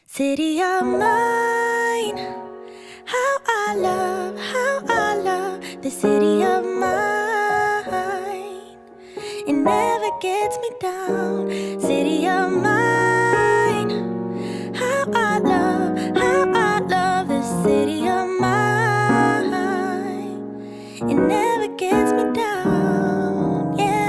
City of mine, how I love the city of mine. It never gets me down. City of mine, how I love the city of mine. It never gets me down, yeah.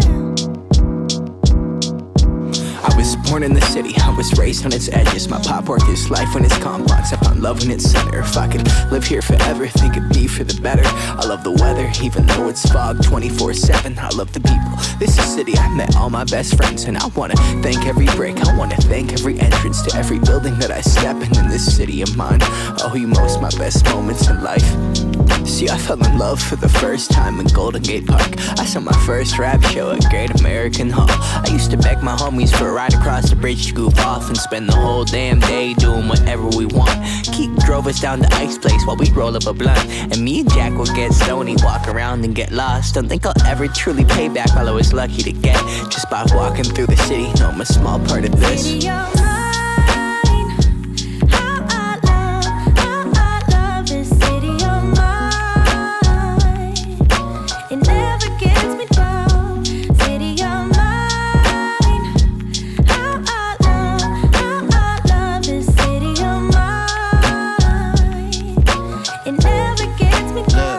I was born in the city, I was raised on its edges. My pop worked his life when it's complex. I found love in its center. If I could live here forever, think it'd be for the better. I love the weather, even though it's fog 24/7. I love the people. This is city, I met all my best friends. And I wanna thank every break, I wanna thank every entrance to every building that I step in this city of mine. I owe you most my best moments in life. See, I fell in love for the first time in Golden Gate Park. I saw my first rap show at Great American Hall. I used to beg my homies for a ride across the bridge to goof off and spend the whole damn day doing whatever we want. Keith drove us down to Ice Place while we'd roll up a blunt, and me and Jack would get stoney, walk around and get lost. Don't think I'll ever truly pay back all I was lucky to get just by walking through the city. No, I'm a small part of this. City of mine, how I love this city of mine. It never gets me down. City of mine, how I love this city of mine. It never gets me down.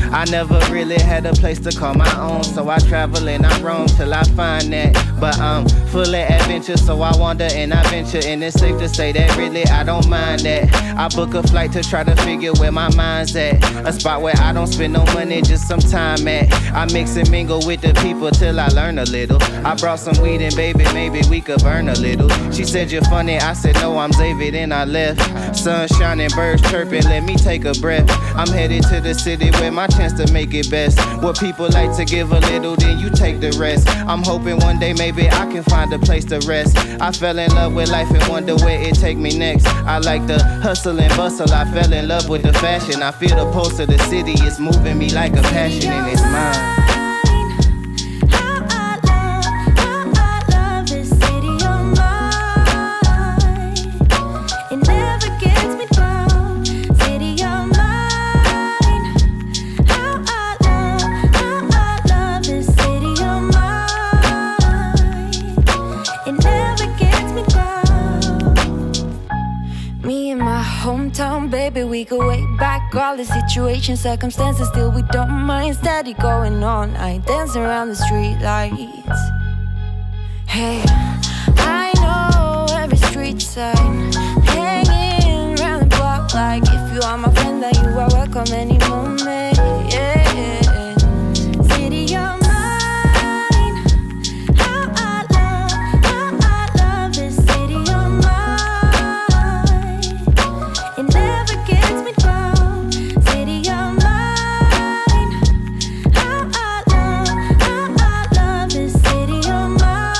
I never really had a place to call my own, so I travel and I roam till I find that. But I'm full of adventure, so I wander and I venture, and it's safe to say that really I don't mind that. I book a flight to try to figure where my mind's at, a spot where I don't spend no money, just some time at. I mix and mingle with the people till I learn a little. I brought some weed and baby, maybe we could burn a little. She said you're funny, I said no, I'm Xavier, then I left. Sun shining, birds chirping, let me take a breath. I'm headed to the city where my chance to make it best. What people like to give a little, then you take the rest. I'm hoping one day maybe I can find a place to rest. I fell in love with life and wonder where it take me next. I like the hustle and bustle, I fell in love with the fashion. I feel the pulse of the city, it's moving me like a passion and it's mine. Hometown, baby, we go way back. All the situations, circumstances, still we don't mind. Steady going on, I dance around the street lights. Hey, I know every street sign, hanging around the block like if you are my friend, then you are welcome any moment. Yeah, city of mine, how I love this city of mine. It never gets me down. City of mine, how I love this city of mine.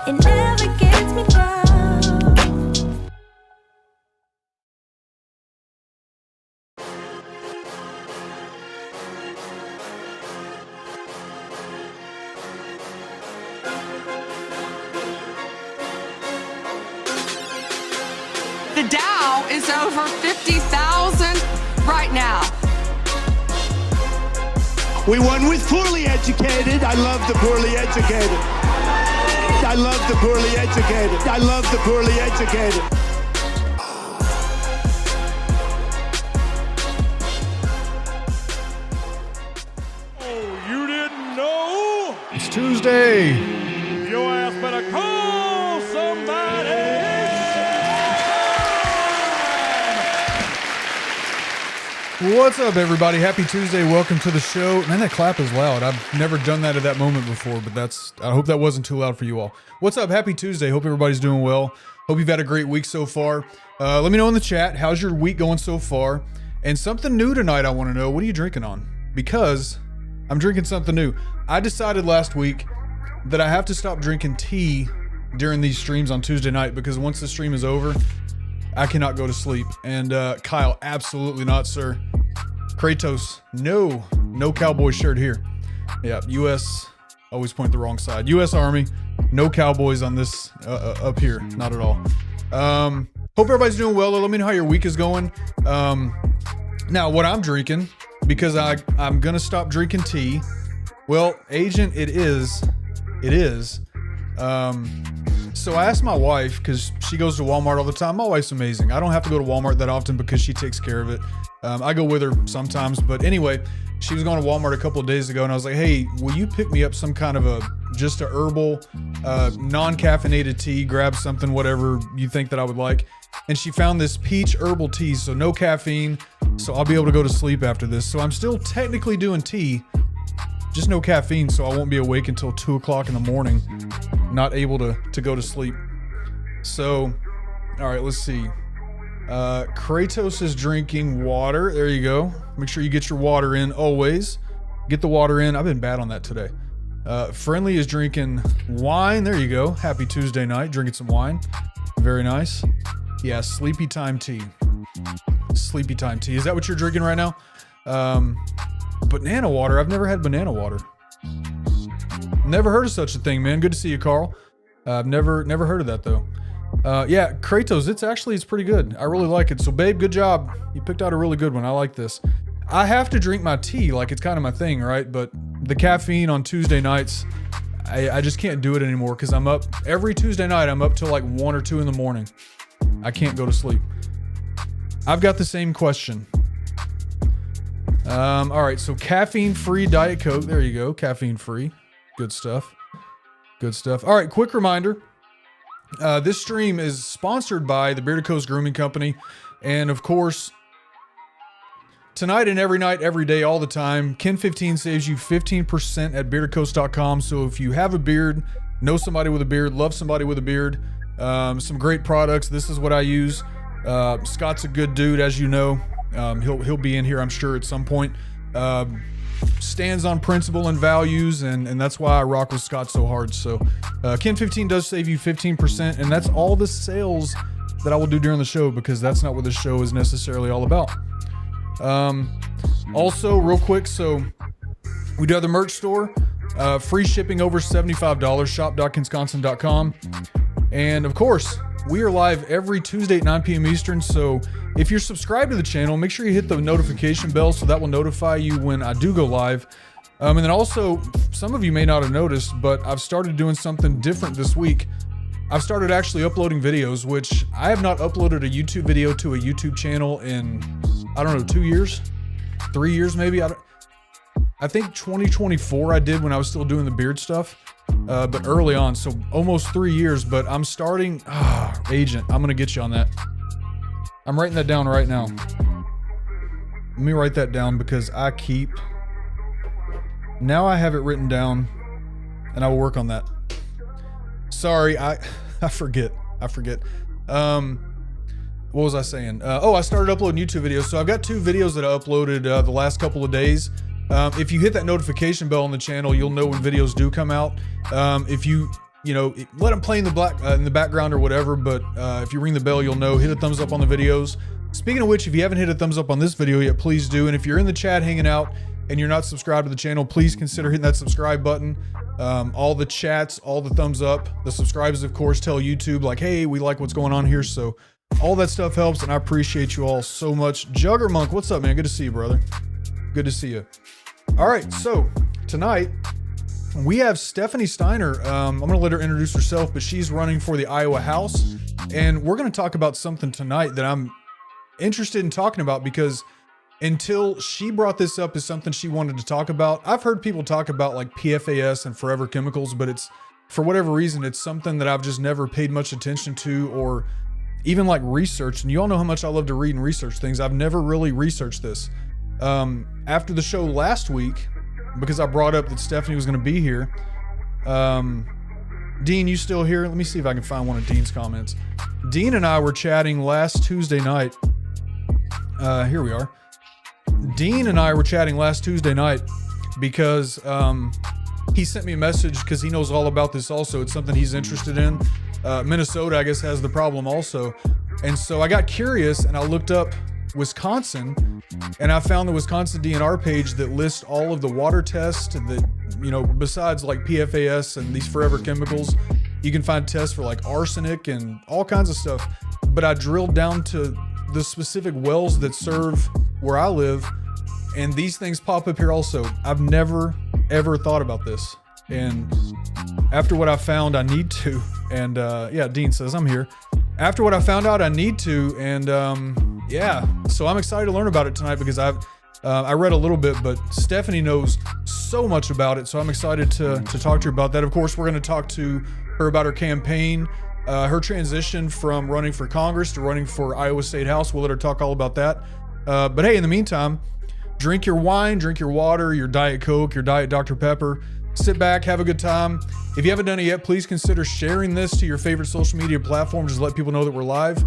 It never gets me down. The Dow is over 50,000 right now. We won with poorly educated. I love the poorly educated. I love the poorly educated. I love the poorly educated. Oh, you didn't know? It's Tuesday. Your ass better call somebody. What's up, everybody? Happy Tuesday. Welcome to the show. Man, that clap is loud. I've never done that at that moment before, but I hope that wasn't too loud for you all. What's up? Happy Tuesday. Hope everybody's doing well. Hope you've had a great week so far. Let me know in the chat, how's your week going so far? And something new tonight, I want to know. What are you drinking on? Because I'm drinking something new. I decided last week that I have to stop drinking tea during these streams on Tuesday night, because once the stream is over, I cannot go to sleep. And Kyle, absolutely not, sir. Kratos, no cowboy shirt here. Yeah, U.S. always point the wrong side. U.S. Army, No cowboys on this up here, not at all. Hope everybody's doing well. Let me know how your week is going. Now, what I'm drinking, because I'm gonna stop drinking tea. Well, Agent, it is. So I asked my wife, because she goes to Walmart all the time. My wife's amazing. I don't have to go to Walmart that often because she takes care of it. I go with her sometimes, but anyway, she was going to Walmart a couple of days ago, and I was like, hey, will you pick me up some kind of just a herbal, non-caffeinated tea, grab something, whatever you think that I would like. And she found this peach herbal tea, so no caffeine, so I'll be able to go to sleep after this. So I'm still technically doing tea, just no caffeine, so I won't be awake until 2 o'clock in the morning, not able to go to sleep. So, all right, let's see. Kratos is drinking water. There you go. Make sure you get your water in always. Get the water in. I've been bad on that today. Friendly is drinking wine. There you go. Happy Tuesday night. Drinking some wine. Very nice. Yeah, sleepy time tea. Sleepy time tea. Is that what you're drinking right now? Banana water. I've never had banana water. Never heard of such a thing, man. Good to see you, Carl. I've never heard of that though. Yeah, Kratos, it's pretty good. I really like it. So babe, good job. You picked out a really good one. I like this. I have to drink my tea, like it's kind of my thing, right? But the caffeine on Tuesday nights, I just can't do it anymore because I'm up every Tuesday night. I'm up till like 1 or 2 in the morning. I can't go to sleep. I've got the same question. All right, so caffeine-free Diet Coke. There you go, caffeine-free. Good stuff. Good stuff. All right, quick reminder. This stream is sponsored by the Bearded Coast Grooming Company. And of course, tonight and every night, every day, all the time, Ken15 saves you 15% at beardedcoast.com. So if you have a beard, know somebody with a beard, love somebody with a beard, some great products. This is what I use. Scott's a good dude, as you know. He'll be in here, I'm sure, at some point. Stands on principle and values, and that's why I rock with Scott so hard. So Ken15 does save you 15%, and that's all the sales that I will do during the show, because that's not what the show is necessarily all about. Also, real quick, so we do have the merch store, free shipping over $75, shop.kensconsin.com. And of course, we are live every Tuesday at 9 p.m. Eastern, so if you're subscribed to the channel, make sure you hit the notification bell so that will notify you when I do go live. And then also, some of you may not have noticed, but I've started doing something different this week. I've started actually uploading videos, which I have not uploaded a YouTube video to a YouTube channel in, I don't know, 2 years? 3 years maybe? I think 2024 I did when I was still doing the beard stuff. But early on, so almost 3 years, but I'm starting, Agent, I'm gonna get you on that. I'm writing that down right now. Let me write that down because now I have it written down and I will work on that. Sorry, I forget. What was I saying? I started uploading YouTube videos. So I've got 2 videos that I uploaded the last couple of days. If you hit that notification bell on the channel, you'll know when videos do come out. If you let them play in the background or whatever, but if you ring the bell, you'll know. Hit a thumbs up on the videos. Speaking of which, if you haven't hit a thumbs up on this video yet, please do. And if you're in the chat hanging out and you're not subscribed to the channel, please consider hitting that subscribe button. All the chats, all the thumbs up, the subscribes, of course, tell YouTube like, hey, we like what's going on here. So all that stuff helps, and I appreciate you all so much. Jugger Monk, what's up, man? Good to see you, brother. Good to see you. All right, so tonight we have Stephanie Steiner. I'm going to let her introduce herself, but she's running for the Iowa House. And we're going to talk about something tonight that I'm interested in talking about, because until she brought this up as something she wanted to talk about, I've heard people talk about like PFAS and forever chemicals, but it's, for whatever reason, it's something that I've just never paid much attention to or even like researched. And you all know how much I love to read and research things. I've never really researched this. After the show last week, because I brought up that Stephanie was going to be here. Dean, you still here? Let me see if I can find one of Dean's comments. Dean and I were chatting last Tuesday night. Here we are. Dean and I were chatting last Tuesday night because he sent me a message because he knows all about this also. It's something he's interested in. Minnesota, I guess, has the problem also. And so I got curious and I looked up Wisconsin, and I found the Wisconsin DNR page that lists all of the water tests that, besides like PFAS and these forever chemicals, You can find tests for like arsenic and all kinds of stuff. But I drilled down to the specific wells that serve where I live, and these things pop up here also. I've never, ever thought about this. And after what I found, I need to. And yeah, Dean says I'm here. After what I found out, I need to. And yeah, so I'm excited to learn about it tonight because I read a little bit, but Stephanie knows so much about it. So I'm excited to talk to her about that. Of course, we're going to talk to her about her campaign, her transition from running for Congress to running for Iowa State House. We'll let her talk all about that. But hey, in the meantime, drink your wine, drink your water, your Diet Coke, your Diet Dr. Pepper. Sit back, have a good time. If you haven't done it yet, please consider sharing this to your favorite social media platform. Just let people know that we're live.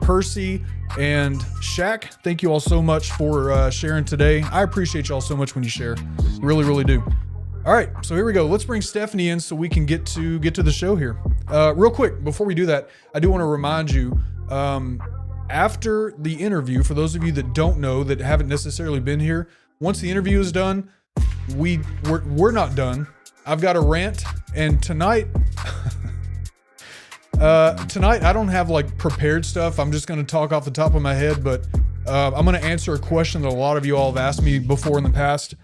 Percy and Shaq, thank you all so much for sharing today. I appreciate y'all so much when you share. Really, really do. All right, so here we go. Let's bring Stephanie in so we can get to the show here. Real quick, before we do that, I do want to remind you, after the interview, for those of you that don't know, that haven't necessarily been here, once the interview is done, we're not done. I've got a rant, and tonight I don't have like prepared stuff. I'm just going to talk off the top of my head, but I'm going to answer a question that a lot of you all have asked me before in the past.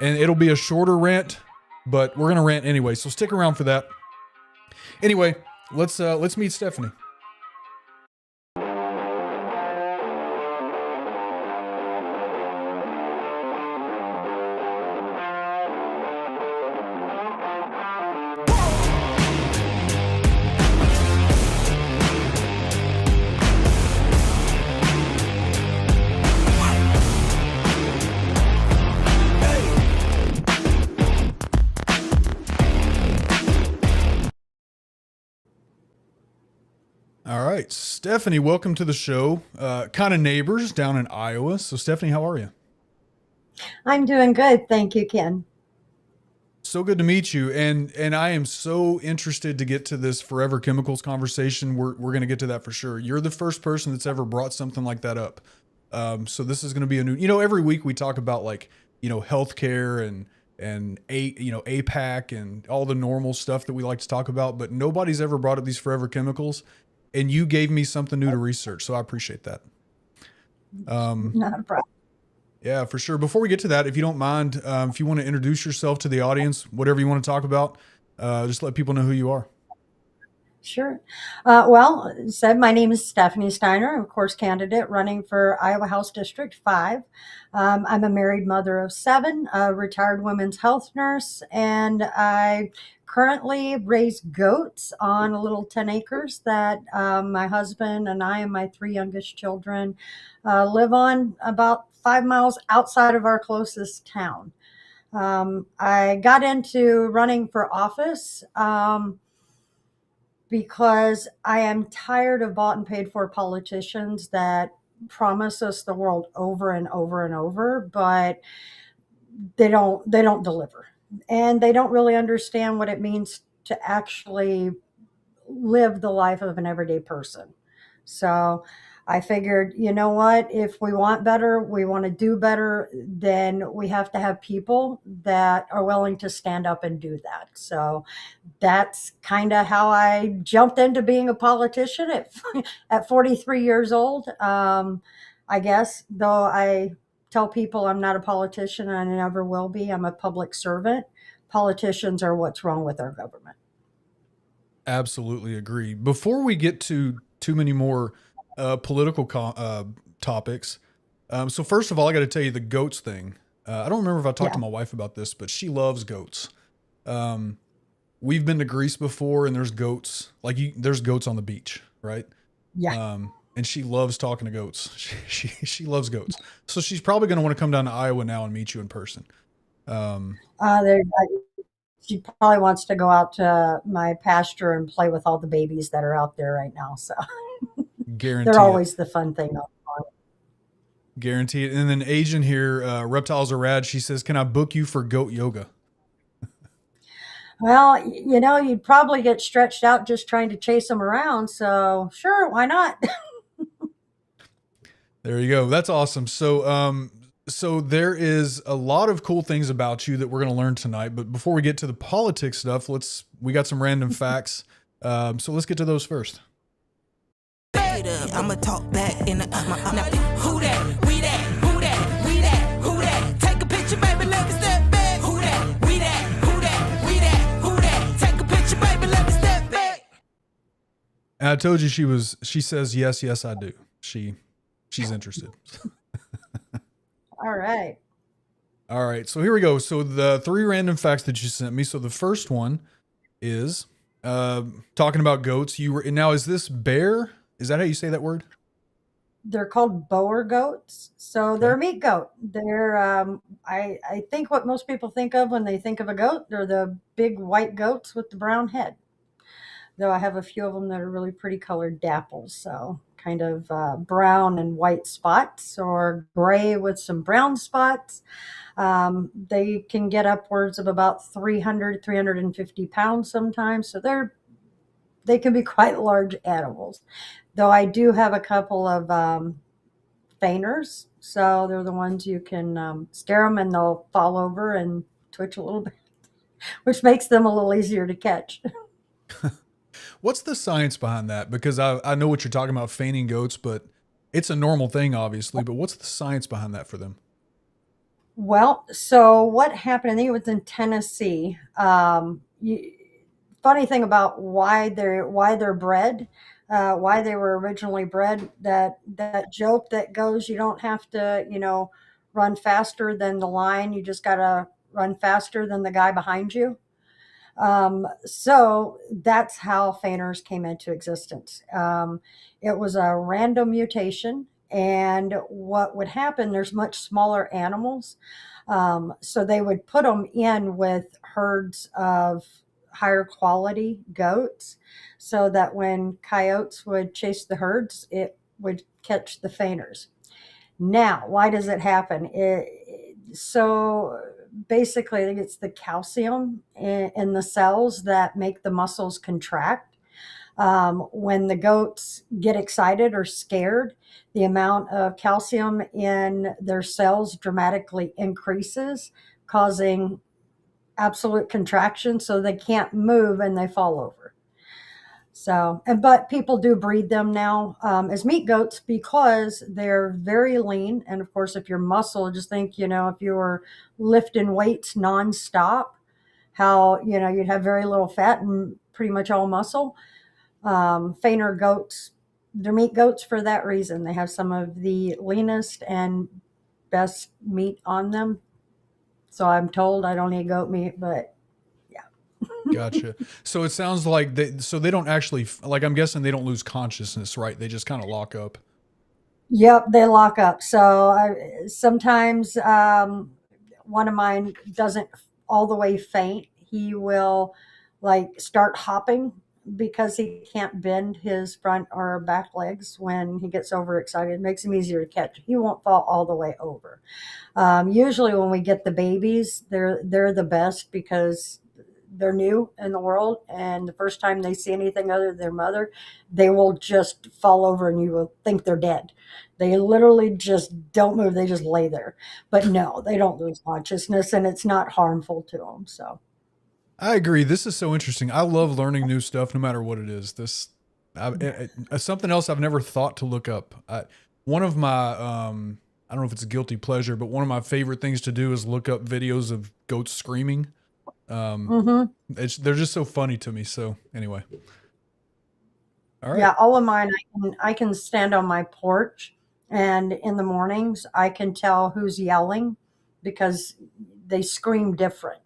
And it'll be a shorter rant, but we're going to rant anyway. So stick around for that. Anyway, let's meet Stephanie. All right, Stephanie, welcome to the show. Kind of neighbors down in Iowa. So Stephanie, how are you? I'm doing good. Thank you, Ken. So good to meet you. And I am so interested to get to this forever chemicals conversation. We're going to get to that for sure. You're the first person that's ever brought something like that up. So this is going to be a new, every week we talk about like, healthcare and APAC and all the normal stuff that we like to talk about, but nobody's ever brought up these forever chemicals. And you gave me something new to research, so I appreciate that. Not a problem. Yeah, for sure. Before we get to that, if you don't mind, if you want to introduce yourself to the audience, whatever you want to talk about, just let people know who you are. Sure. My name is Stephanie Steiner, of course, candidate running for Iowa House District 5. I'm a married mother of 7, a retired women's health nurse, and I currently raise goats on a little 10 acres that my husband and I and my 3 youngest children live on about 5 miles outside of our closest town. I got into running for office because I am tired of bought and paid for politicians that promise us the world over and over and over, but they don't deliver. And they don't really understand what it means to actually live the life of an everyday person. So I figured, you know what, if we want better, we want to do better, then we have to have people that are willing to stand up and do that. So that's kind of how I jumped into being a politician at 43 years old. I guess, though I tell people I'm not a politician and I never will be. I'm a public servant. Politicians are what's wrong with our government. Absolutely agree. Before we get to too many more political topics, so first of all, I got to tell you the goats thing. I don't remember if I talked to my wife about this, but she loves goats. We've been to Greece before, and there's goats. There's goats on the beach, right? Yeah. And she loves talking to goats. She loves goats. So she's probably going to want to come down to Iowa now and meet you in person. She probably wants to go out to my pasture and play with all the babies that are out there right now. So guarantee they're always the fun thing. Guarantee it. And then Asian here, Reptiles Are Rad. She says, "Can I book you for goat yoga?" Well, you'd probably get stretched out just trying to chase them around. So sure, why not? There you go. That's awesome. So So there is a lot of cool things about you that we're going to learn tonight. But before we get to the politics stuff, we got some random facts. So let's get to those first. I'ma talk back in the who that, we that, who that, we that, who that, take a picture, baby, let me step back. Who that, we that, who that, we that, who that, take a picture, baby, let me step back. And I told you she says, yes, I do. She's interested. All right. All right. So here we go. So the 3 random facts that you sent me. So the first one is talking about goats. Now, is this bear? Is that how you say that word? They're called Boer goats. So they're a meat goat. They're, I think what most people think of when they think of a goat, they're the big white goats with the brown head. Though I have a few of them that are really pretty colored dapples. So kind of brown and white spots, or gray with some brown spots. They can get upwards of about 350 pounds sometimes. So they can be quite large animals. Though I do have a couple of feiners. So they're the ones you can scare them and they'll fall over and twitch a little bit, which makes them a little easier to catch. What's the science behind that? Because I know what you're talking about, feigning goats, but it's a normal thing, obviously. But what's the science behind that for them? Well, so what happened, I think it was in Tennessee. Funny thing about why they're bred, why they were originally bred, that joke that goes, you don't have to, run faster than the line. You just got to run faster than the guy behind you. So that's how feiners came into existence. It was a random mutation. And what would happen, there's much smaller animals. So they would put them in with herds of higher quality goats so that when coyotes would chase the herds, it would catch the feiners. Now, why does it happen? So basically, it's the calcium in the cells that make the muscles contract. When the goats get excited or scared, the amount of calcium in their cells dramatically increases, causing absolute contraction, so they can't move and they fall over. So, but people do breed them now as meat goats because they're very lean. And of course, if you're muscle, just think, if you were lifting weights nonstop, how, you'd have very little fat and pretty much all muscle. Feiner goats, they're meat goats for that reason. They have some of the leanest and best meat on them. So I'm told I don't eat goat meat, but yeah. Gotcha. So it sounds like they don't actually, like, I'm guessing they don't lose consciousness, right? They just kind of lock up. Yep, they lock up. So sometimes one of mine doesn't all the way faint. He will start hopping because he can't bend his front or back legs when he gets overexcited. It makes him easier to catch. He won't fall all the way over. Usually when we get the babies, they're the best because they're new in the world. And the first time they see anything other than their mother, they will just fall over and you will think they're dead. They literally just don't move. They just lay there. But no, they don't lose consciousness and it's not harmful to them. So. I agree. This is so interesting. I love learning new stuff, no matter what it is. Something else I've never thought to look up. One of my, I don't know if it's a guilty pleasure, but one of my favorite things to do is look up videos of goats screaming. They're just so funny to me. So anyway. All right. Yeah, all of mine, I can stand on my porch and in the mornings I can tell who's yelling because they scream different.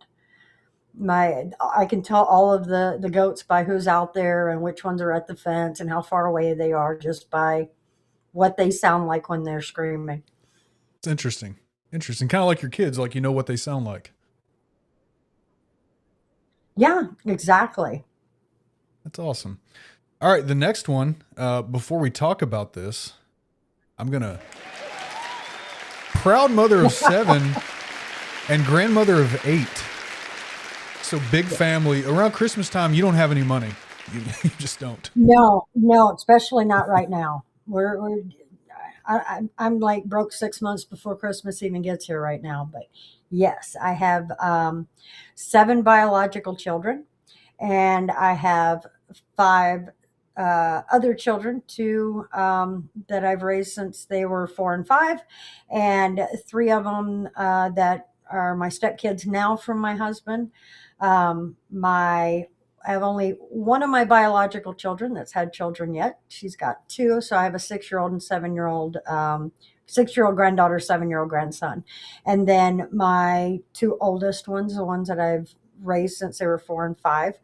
I can tell all of the goats by who's out there and which ones are at the fence and how far away they are just by what they sound like when they're screaming. It's interesting. Kind of like your kids, like what they sound like. Yeah, exactly. That's awesome. All right, the next one, before we talk about this, I'm going to... Proud mother of 7 and grandmother of 8. So big family. Around Christmas time, you don't have any money. You just don't. No, especially not right now. I'm like broke 6 months before Christmas even gets here right now. But yes, I have 7 biological children, and I have 5 other children, 2 that I've raised since they were 4 and 5, and 3 of them that are my stepkids now from my husband. My I have only one of my biological children that's had children yet. She's got 2, so I have a 6-year-old and 7-year-old, 6-year-old granddaughter, 7-year-old grandson, and then my 2 oldest ones, the ones that I've raised since they were 4 and 5.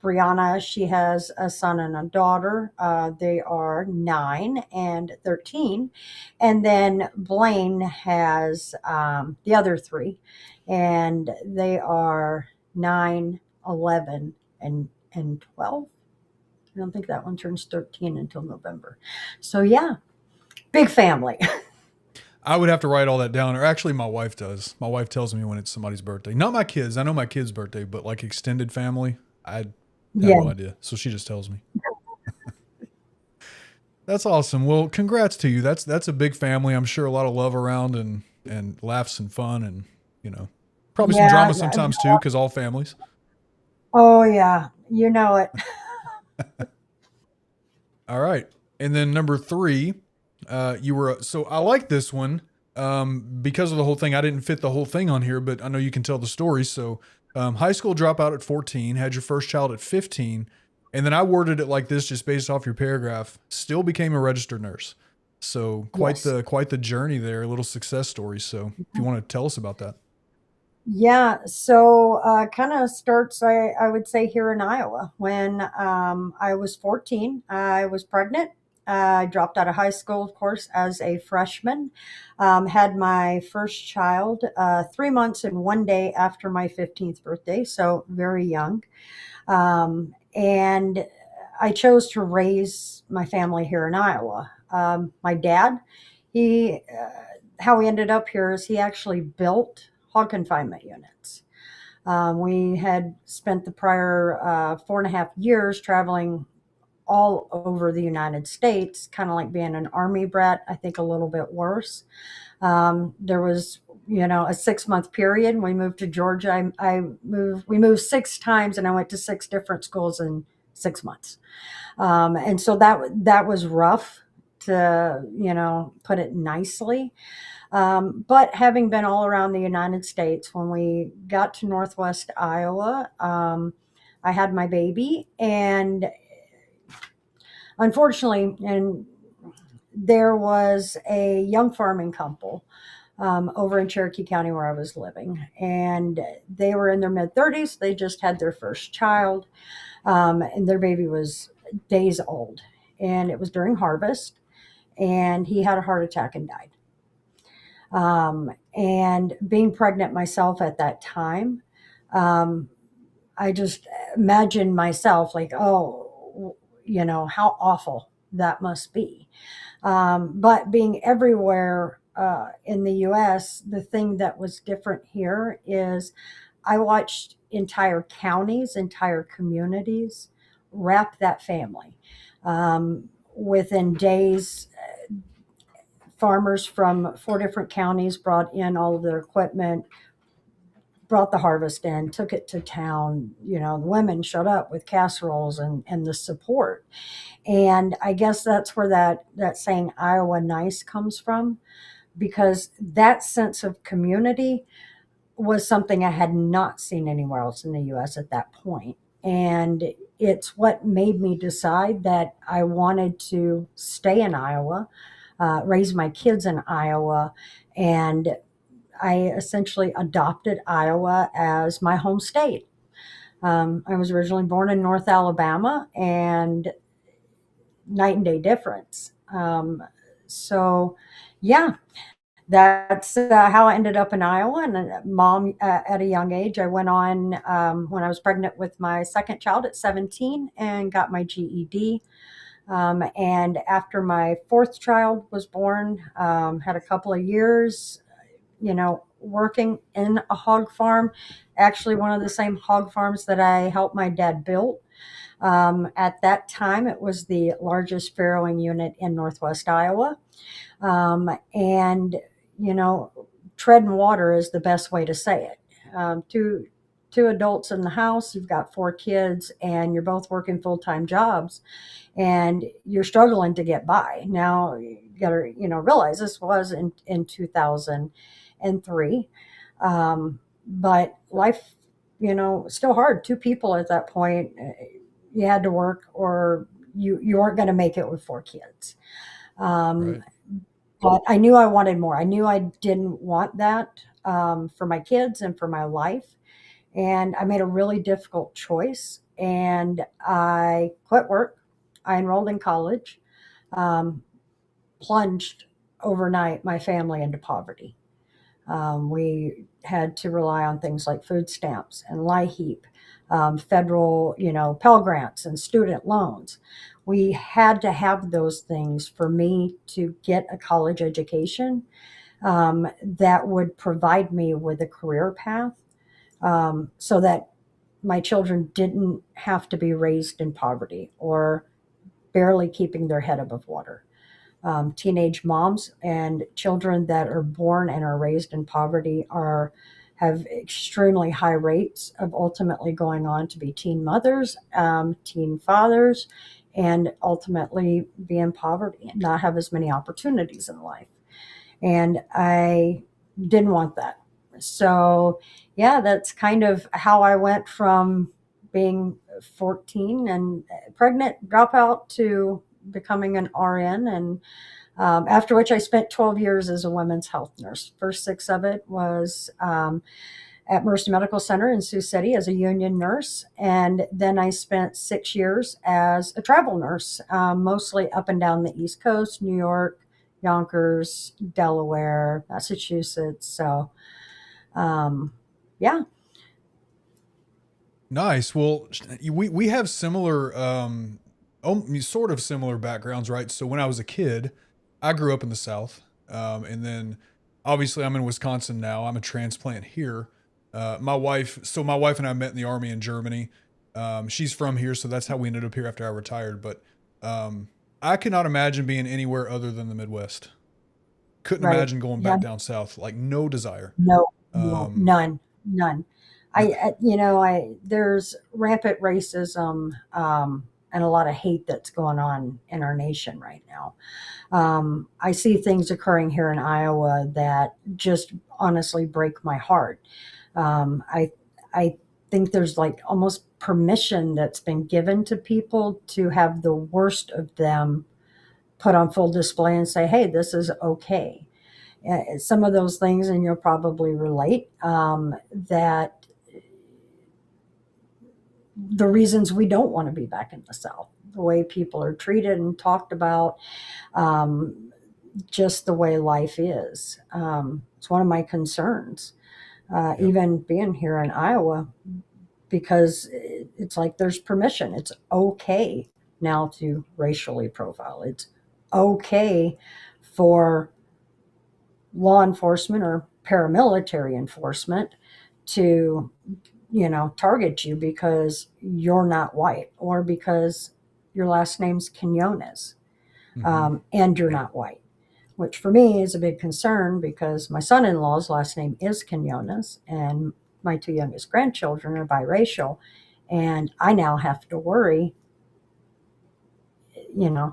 Brianna, she has a son and a daughter. They are 9 and 13. And then Blaine has the other 3, and they are 9, 11, and 12. I don't think that one turns 13 until November. So, yeah, big family. I would have to write all that down, or actually my wife does. My wife tells me when it's somebody's birthday. Not my kids. I know my kids' birthday, but like extended family, I have Yeah. no idea. So she just tells me. That's awesome. Well, congrats to you. That's a big family. I'm sure a lot of love around and laughs and fun and, probably some Yeah, drama sometimes too, because all families. Oh, yeah. You know it. All right. And then number 3, so I like this one because of the whole thing. I didn't fit the whole thing on here, but I know you can tell the story. So high school dropout at 14, had your first child at 15. And then I worded it like this, just based off your paragraph, still became a registered nurse. So quite the journey there, a little success story. So if you want to tell us about that. Yeah, so kind of starts, I would say, here in Iowa. When I was 14, I was pregnant. I dropped out of high school, of course, as a freshman. Had my first child 3 months and 1 day after my 15th birthday, so very young. And I chose to raise my family here in Iowa. My dad, how he ended up here is he actually built hog confinement units. We had spent the prior 4.5 years traveling all over the United States, kind of like being an Army brat, I think a little bit worse. There was, a 6-month period. We moved to Georgia. We moved 6 times, and I went to 6 different schools in 6 months. And so that was rough, to, put it nicely. But having been all around the United States, when we got to Northwest Iowa, I had my baby, and unfortunately, there was a young farming couple over in Cherokee County where I was living, and they were in their mid-30s. They just had their first child, and their baby was days old, and it was during harvest, and he had a heart attack and died. And being pregnant myself at that time, I just imagined myself like, oh, how awful that must be. But being everywhere in the US, the thing that was different here is I watched entire counties, entire communities wrap that family. Within days, farmers from 4 different counties brought in all of their equipment, brought the harvest in, took it to town. The women showed up with casseroles and the support. And I guess that's where that saying Iowa nice comes from, because that sense of community was something I had not seen anywhere else in the US at that point. And it's what made me decide that I wanted to stay in Iowa, raise my kids in Iowa, and I essentially adopted Iowa as my home state. I was originally born in North Alabama, and night and day difference. So, yeah, that's how I ended up in Iowa. And mom, at a young age, I went on when I was pregnant with my second child at 17 and got my GED. And after my 4th child was born, had a couple of years, working in a hog farm, actually one of the same hog farms that I helped my dad build. At that time, it was the largest farrowing unit in Northwest Iowa. And, you know, treading water is the best way to say it. Two adults in the house, you've got 4 kids, and you're both working full-time jobs, and you're struggling to get by. Now, you got to, realize this was in 2003. But life, still hard. 2 people at that point, you had to work, or you weren't going to make it with 4 kids. Right. But I knew I wanted more. I knew I didn't want that for my kids and for my life. And I made a really difficult choice, and I quit work. I enrolled in college, plunged overnight my family into poverty. We had to rely on things like food stamps and LIHEAP, federal, Pell Grants and student loans. We had to have those things for me to get a college education that would provide me with a career path, so that my children didn't have to be raised in poverty or barely keeping their head above water. Teenage moms and children that are born and are raised in poverty have extremely high rates of ultimately going on to be teen mothers, teen fathers, and ultimately be in poverty and not have as many opportunities in life. And I didn't want that. So, yeah, that's kind of how I went from being 14 and pregnant, dropout, to becoming an RN. And after which I spent 12 years as a women's health nurse. First 6 of it was at Mercy Medical Center in Sioux City as a union nurse. And then I spent 6 years as a travel nurse, mostly up and down the East Coast, New York, Yonkers, Delaware, Massachusetts. So, yeah. Nice. Well, we have similar, sort of similar backgrounds, right? So when I was a kid, I grew up in the South, and then obviously I'm in Wisconsin now. I'm a transplant here. My wife and I met in the Army in Germany. She's from here, so that's how we ended up here after I retired. But I could not imagine being anywhere other than the Midwest. Couldn't Right. imagine going back down south. Like, no desire. No, Um, none. There's rampant racism, and a lot of hate that's going on in our nation right now. I see things occurring here in Iowa that just honestly break my heart. I think there's like almost permission that's been given to people to have the worst of them put on full display and say, hey, this is okay. Some of those things, and you'll probably relate, that the reasons we don't want to be back in the South, the way people are treated and talked about, just the way life is. It's one of my concerns, even being here in Iowa, because it's like there's permission. It's okay now to racially profile. It's okay for law enforcement or paramilitary enforcement to, target you because you're not white, or because your last name's Quinones, and you're not white, which for me is a big concern because my son-in-law's last name is Quinones and my 2 youngest grandchildren are biracial. And I now have to worry,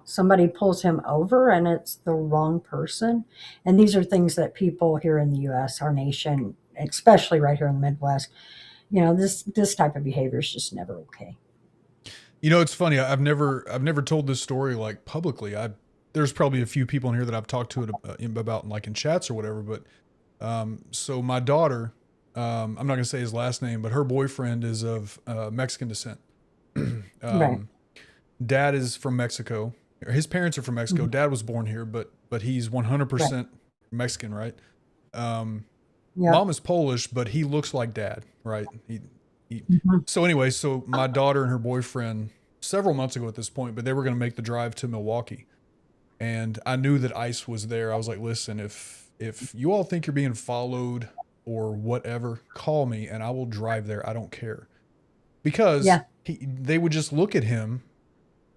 somebody pulls him over and it's the wrong person. And these are things that people here in the US, our nation, especially right here in the Midwest, this type of behavior is just never okay. It's funny. I've never told this story like publicly. There's probably a few people in here that I've talked to it about like in chats or whatever. But so my daughter, I'm not gonna say his last name, but her boyfriend is of Mexican descent. Right. Dad is from Mexico. His parents are from Mexico. Mm-hmm. Dad was born here, but he's 100% Right. Mexican, right? Yep. Mom is Polish, but he looks like Dad, right? So anyway, so my daughter and her boyfriend several months ago at this point, but they were going to make the drive to Milwaukee, and I knew that ICE was there. I was like, listen, if you all think you're being followed or whatever, call me and I will drive there. I don't care. Because Yeah. they would just look at him,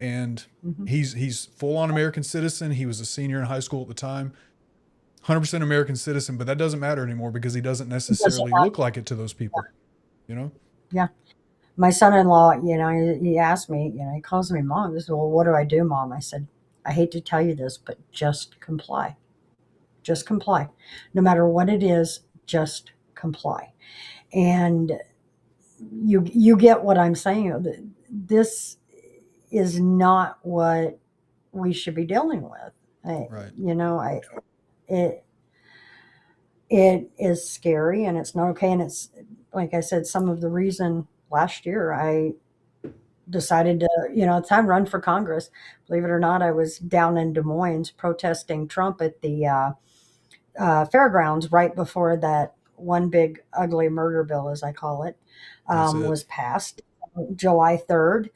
and he's full on American citizen. He was a senior in high school at the time, 100% American citizen, but that doesn't matter anymore because he doesn't necessarily look like it to those people, you know? Yeah. My son-in-law, he asked me, he calls me mom. He said, well, what do I do, mom? I said, I hate to tell you this, but just comply. Just comply. No matter what it is, just comply. And you get what I'm saying. This is not what we should be dealing with. Right. It is scary and it's not okay. And it's, like I said, some of the reason last year I decided to, it's time to run for Congress. Believe it or not, I was down in Des Moines protesting Trump at the fairgrounds right before that one big ugly murder bill, as I call it, was passed July 3rd.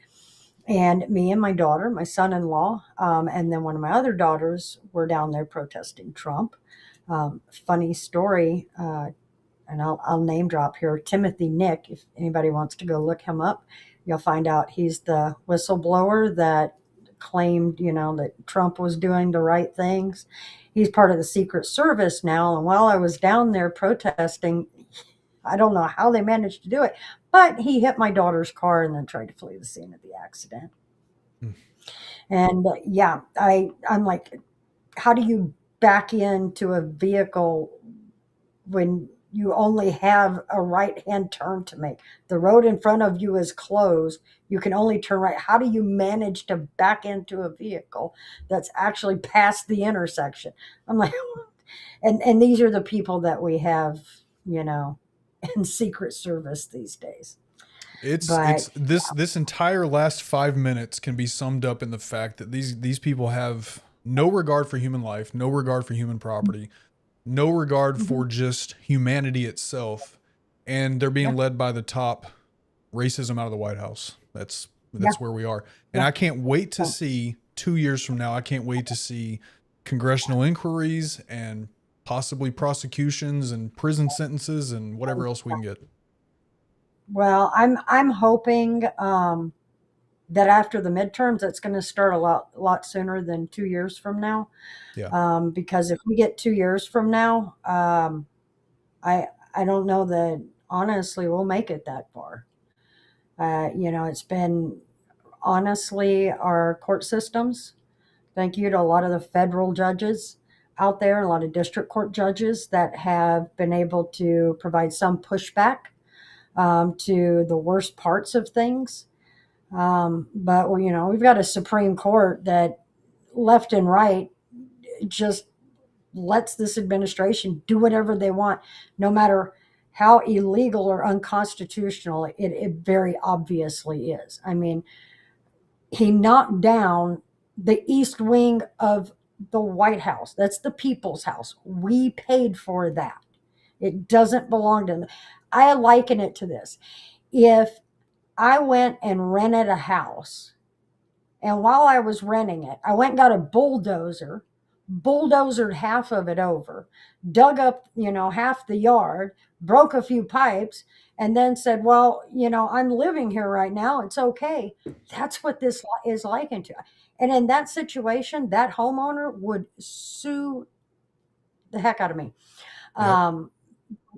And me and my daughter, my son-in-law, and then one of my other daughters were down there protesting Trump. Funny story, and I'll name drop here, Timothy Nick. If anybody wants to go look him up, you'll find out he's the whistleblower that claimed, that Trump was doing the right things. He's part of the Secret Service now. And while I was down there protesting, I don't know how they managed to do it, but he hit my daughter's car and then tried to flee the scene of the accident. And I'm like, how do you back into a vehicle when you only have a right-hand turn to make? The road in front of you is closed. You can only turn right. How do you manage to back into a vehicle that's actually past the intersection? I'm like, and these are the people that we have, in Secret Service these days. It's this entire last 5 minutes can be summed up in the fact that these people have no regard for human life, no regard for human property, no regard for just humanity itself, and they're being led by the top racism out of the White House. That's where we are. And I can't wait to see 2 years from now, I can't wait to see congressional inquiries and possibly prosecutions and prison sentences and whatever else we can get. Well, I'm hoping that after the midterms, it's going to start a lot sooner than 2 years from now. Yeah. Because if we get 2 years from now, I don't know that honestly we'll make it that far. It's been honestly our court systems. Thank you to a lot of the federal judges out there, a lot of district court judges that have been able to provide some pushback to the worst parts of things. But we've got a Supreme Court that left and right just lets this administration do whatever they want, no matter how illegal or unconstitutional it very obviously is. I mean, he knocked down the east wing of the White House. That's the people's house. We paid for that. It doesn't belong to them. I liken it to this. If I went and rented a house, and while I was renting it, I went and got a bulldozered half of it over, dug up, half the yard, broke a few pipes, and then said, well, I'm living here right now. It's okay. That's what this is likened to. And in that situation, that homeowner would sue the heck out of me. Yep.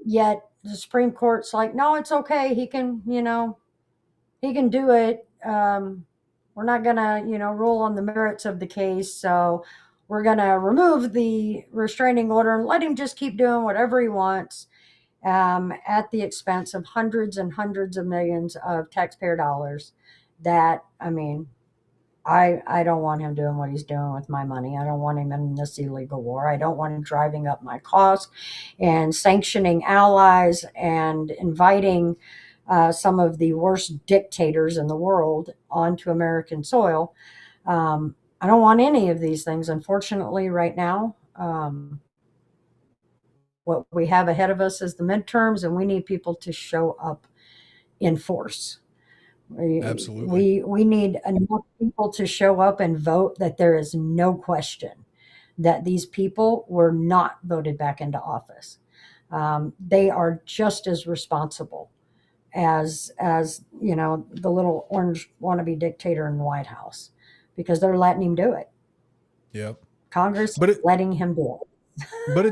Yet the Supreme Court's like, no, it's okay. He can do it. We're not going to, rule on the merits of the case. So we're going to remove the restraining order and let him just keep doing whatever he wants at the expense of hundreds and hundreds of millions of taxpayer dollars. That, I don't want him doing what he's doing with my money. I don't want him in this illegal war. I don't want him driving up my costs and sanctioning allies and inviting some of the worst dictators in the world onto American soil. I don't want any of these things. Unfortunately, right now, what we have ahead of us is the midterms, and we need people to show up in force. Absolutely. We need enough people to show up and vote that there is no question that these people were not voted back into office. They are just as responsible as the little orange wannabe dictator in the White House, because they're letting him do it. Yep. Congress But is letting him do it. but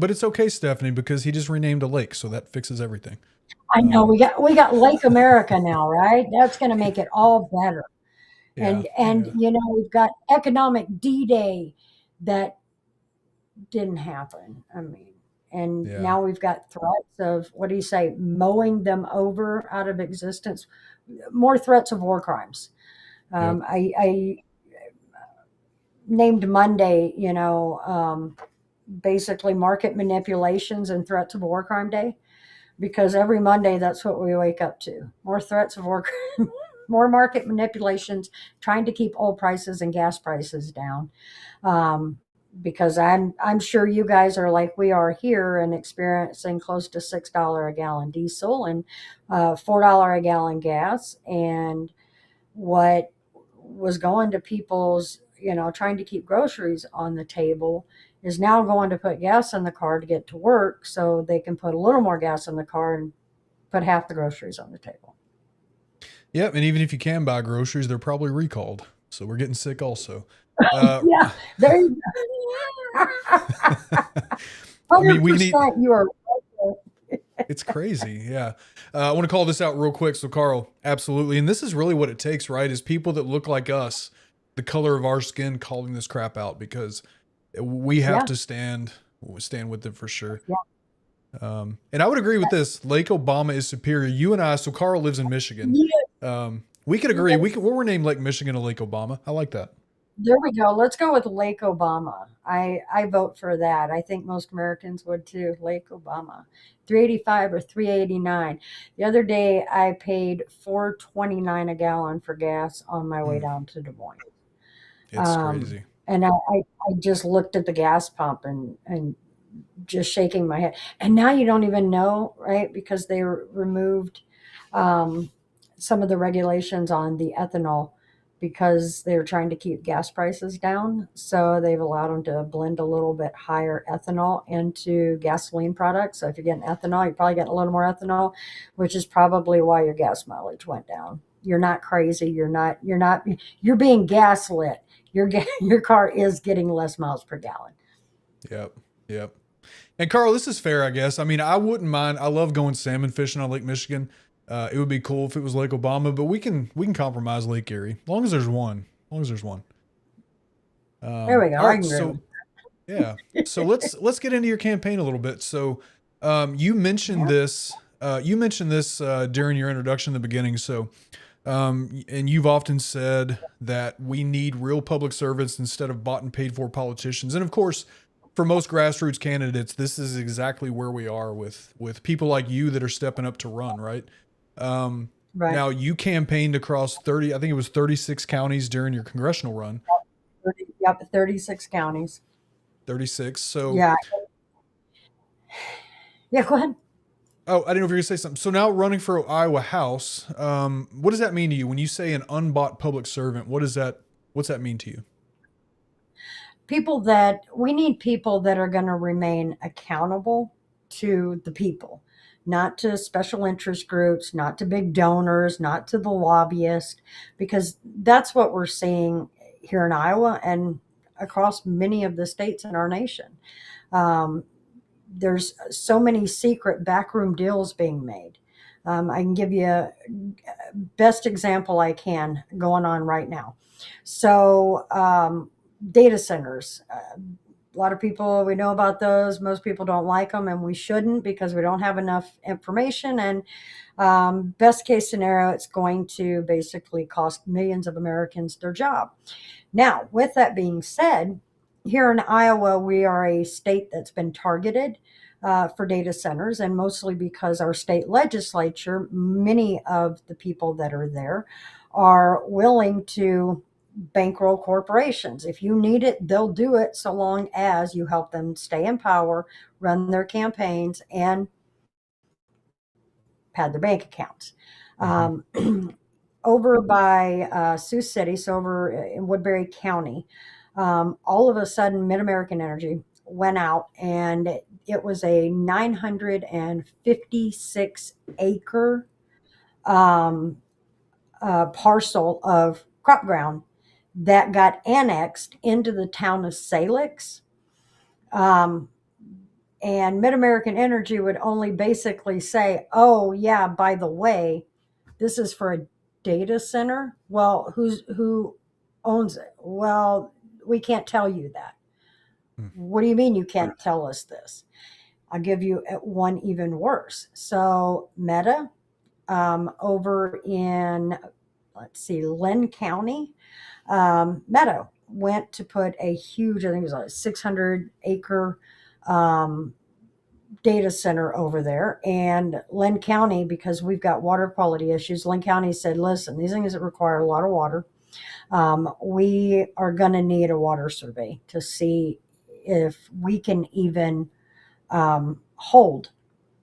it's okay, Stephanie, because he just renamed a lake, so that fixes everything. I know we got Lake America now, right? That's going to make it all better. Yeah. And yeah. we've got economic D-Day that didn't happen. I mean, and Yeah. now we've got threats of, what do you say, mowing them over out of existence. More threats of war crimes. Yep. I named Monday, basically market manipulations and threats of war crime day, because every Monday that's what we wake up to: more threats of war, more market manipulations, trying to keep oil prices and gas prices down. Because I'm sure you guys are like we are here and experiencing close to $6 a gallon diesel and $4 a gallon gas, and what was going to people's, trying to keep groceries on the table is now going to put gas in the car to get to work, so they can put a little more gas in the car and put half the groceries on the table. Yep. And even if you can buy groceries, they're probably recalled. So we're getting sick also. Yeah, there you go. I mean, 100% you are right. it's crazy. Yeah. I want to call this out real quick. So Carl, absolutely. And this is really what it takes, right? Is people that look like us, the color of our skin, calling this crap out, because we have Yeah. to stand with it for sure. Yeah. And I would agree with this. Lake Obama is superior. You and I, so Carl lives in Michigan. We could agree. We'll rename Lake Michigan to Lake Obama. I like that. There we go. Let's go with Lake Obama. I vote for that. I think most Americans would too. Lake Obama. 385 or 389. The other day I paid $4.29 a gallon for gas on my way down to Des Moines. It's crazy. And I just looked at the gas pump and just shaking my head. And now you don't even know, right? Because they removed some of the regulations on the ethanol, because they're trying to keep gas prices down. So they've allowed them to blend a little bit higher ethanol into gasoline products. So if you're getting ethanol, you're probably getting a little more ethanol, which is probably why your gas mileage went down. You're not crazy. You're being gaslit. Your car is getting less miles per gallon. Yep. And Carl, this is fair, I guess. I mean, I wouldn't mind. I love going salmon fishing on Lake Michigan. It would be cool if it was Lake Obama, but we can compromise Lake Erie, as long as there's one. There we go. All right, so yeah. So let's get into your campaign a little bit. So you mentioned this. During your introduction in the beginning. So and you've often said that we need real public servants instead of bought and paid for politicians. And of course, for most grassroots candidates, this is exactly where we are with people like you that are stepping up to run, right? Right. Now you campaigned across 36 counties during your congressional run. 36 counties. 36. So yeah, go ahead. Oh, I didn't know if you were going to say something. So now running for Iowa House, what does that mean to you when you say an unbought public servant? What's that mean to you? We need people that are going to remain accountable to the people, not to special interest groups, not to big donors, not to the lobbyists, because that's what we're seeing here in Iowa and across many of the states in our nation. There's so many secret backroom deals being made. I can give you a best example I can going on right now. So data centers, a lot of people, we know about those. Most people don't like them, and we shouldn't, because we don't have enough information. And best case scenario, it's going to basically cost millions of Americans their job. Now, with that being said, here in Iowa, we are a state that's been targeted for data centers, and mostly because our state legislature, many of the people that are there are willing to bankroll corporations. If you need it, they'll do it, so long as you help them stay in power, run their campaigns, and pad their bank accounts. Over by Sioux City, so over in Woodbury County, all of a sudden, Mid-American Energy, went out, and it was a 956 acre um, parcel of crop ground that got annexed into the town of Salix. Um, and Mid-American Energy would only basically say, oh, yeah, by the way, this is for a data center. Well, who owns it? Well, we can't tell you that. What do you mean you can't tell us this? I'll give you one even worse. So Meta, over in, let's see, Lynn County, Meadow went to put a huge, I think it was a 600 acre data center over there. And Lynn County, because we've got water quality issues, Lynn County said, listen, these things that require a lot of water, we are going to need a water survey to see if we can even hold,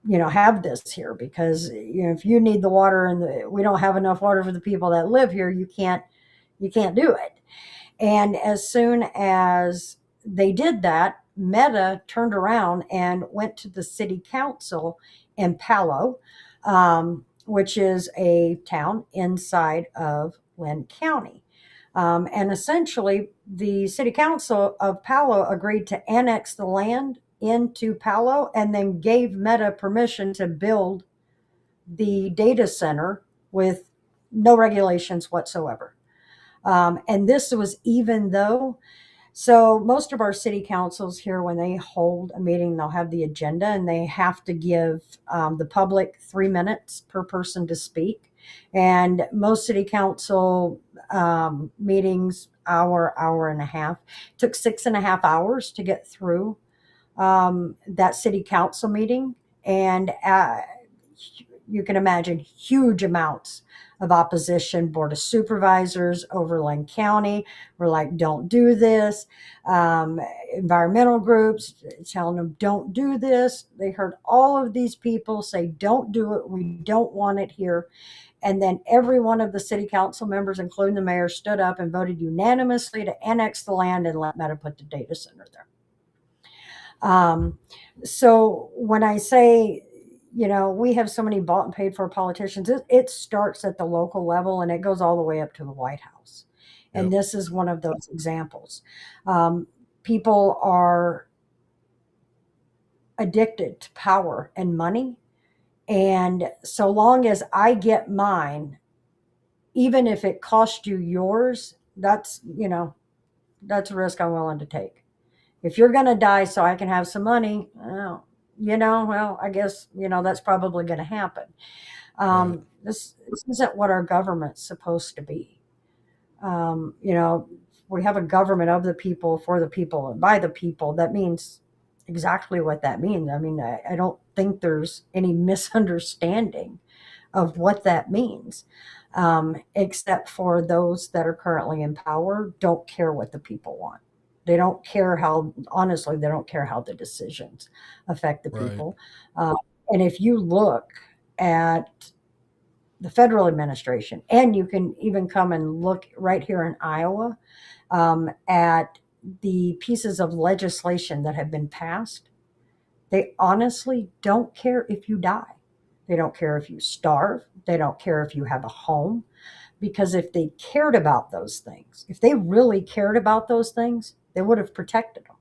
have this here, because if you need the water and we don't have enough water for the people that live here, you can't do it. And as soon as they did that, Meta turned around and went to the city council in Palo, which is a town inside of Lynn County. And essentially, the city council of Palo agreed to annex the land into Palo and then gave Meta permission to build the data center with no regulations whatsoever. And this was even though, so most of our city councils here, when they hold a meeting, they'll have the agenda and they have to give the public 3 minutes per person to speak. And most city council meetings, hour and a half, took 6.5 hours to get through that city council meeting. And you can imagine huge amounts of opposition. Board of Supervisors over Lynn County were like, don't do this. Environmental groups telling them, don't do this. They heard all of these people say, don't do it. We don't want it here. And then every one of the city council members, including the mayor, stood up and voted unanimously to annex the land and let Meta put the data center there. So when I say, we have so many bought and paid for politicians, it starts at the local level and it goes all the way up to the White House. And this is one of those examples. People are addicted to power and money. And so long as I get mine, even if it costs you yours, that's a risk I'm willing to take. If you're going to die so I can have some money, well, I guess, that's probably going to happen. Right. This isn't what our government's supposed to be. We have a government of the people, for the people, and by the people. That means exactly what that means. I mean, I don't think there's any misunderstanding of what that means, except for those that are currently in power don't care what the people want. They don't care honestly, they don't care how the decisions affect the people. Right. And if you look at the federal administration, and you can even come and look right here in Iowa at the pieces of legislation that have been passed, they honestly don't care if you die. They don't care if you starve. They don't care if you have a home. Because if they cared about those things, if they really cared about those things, they would have protected them.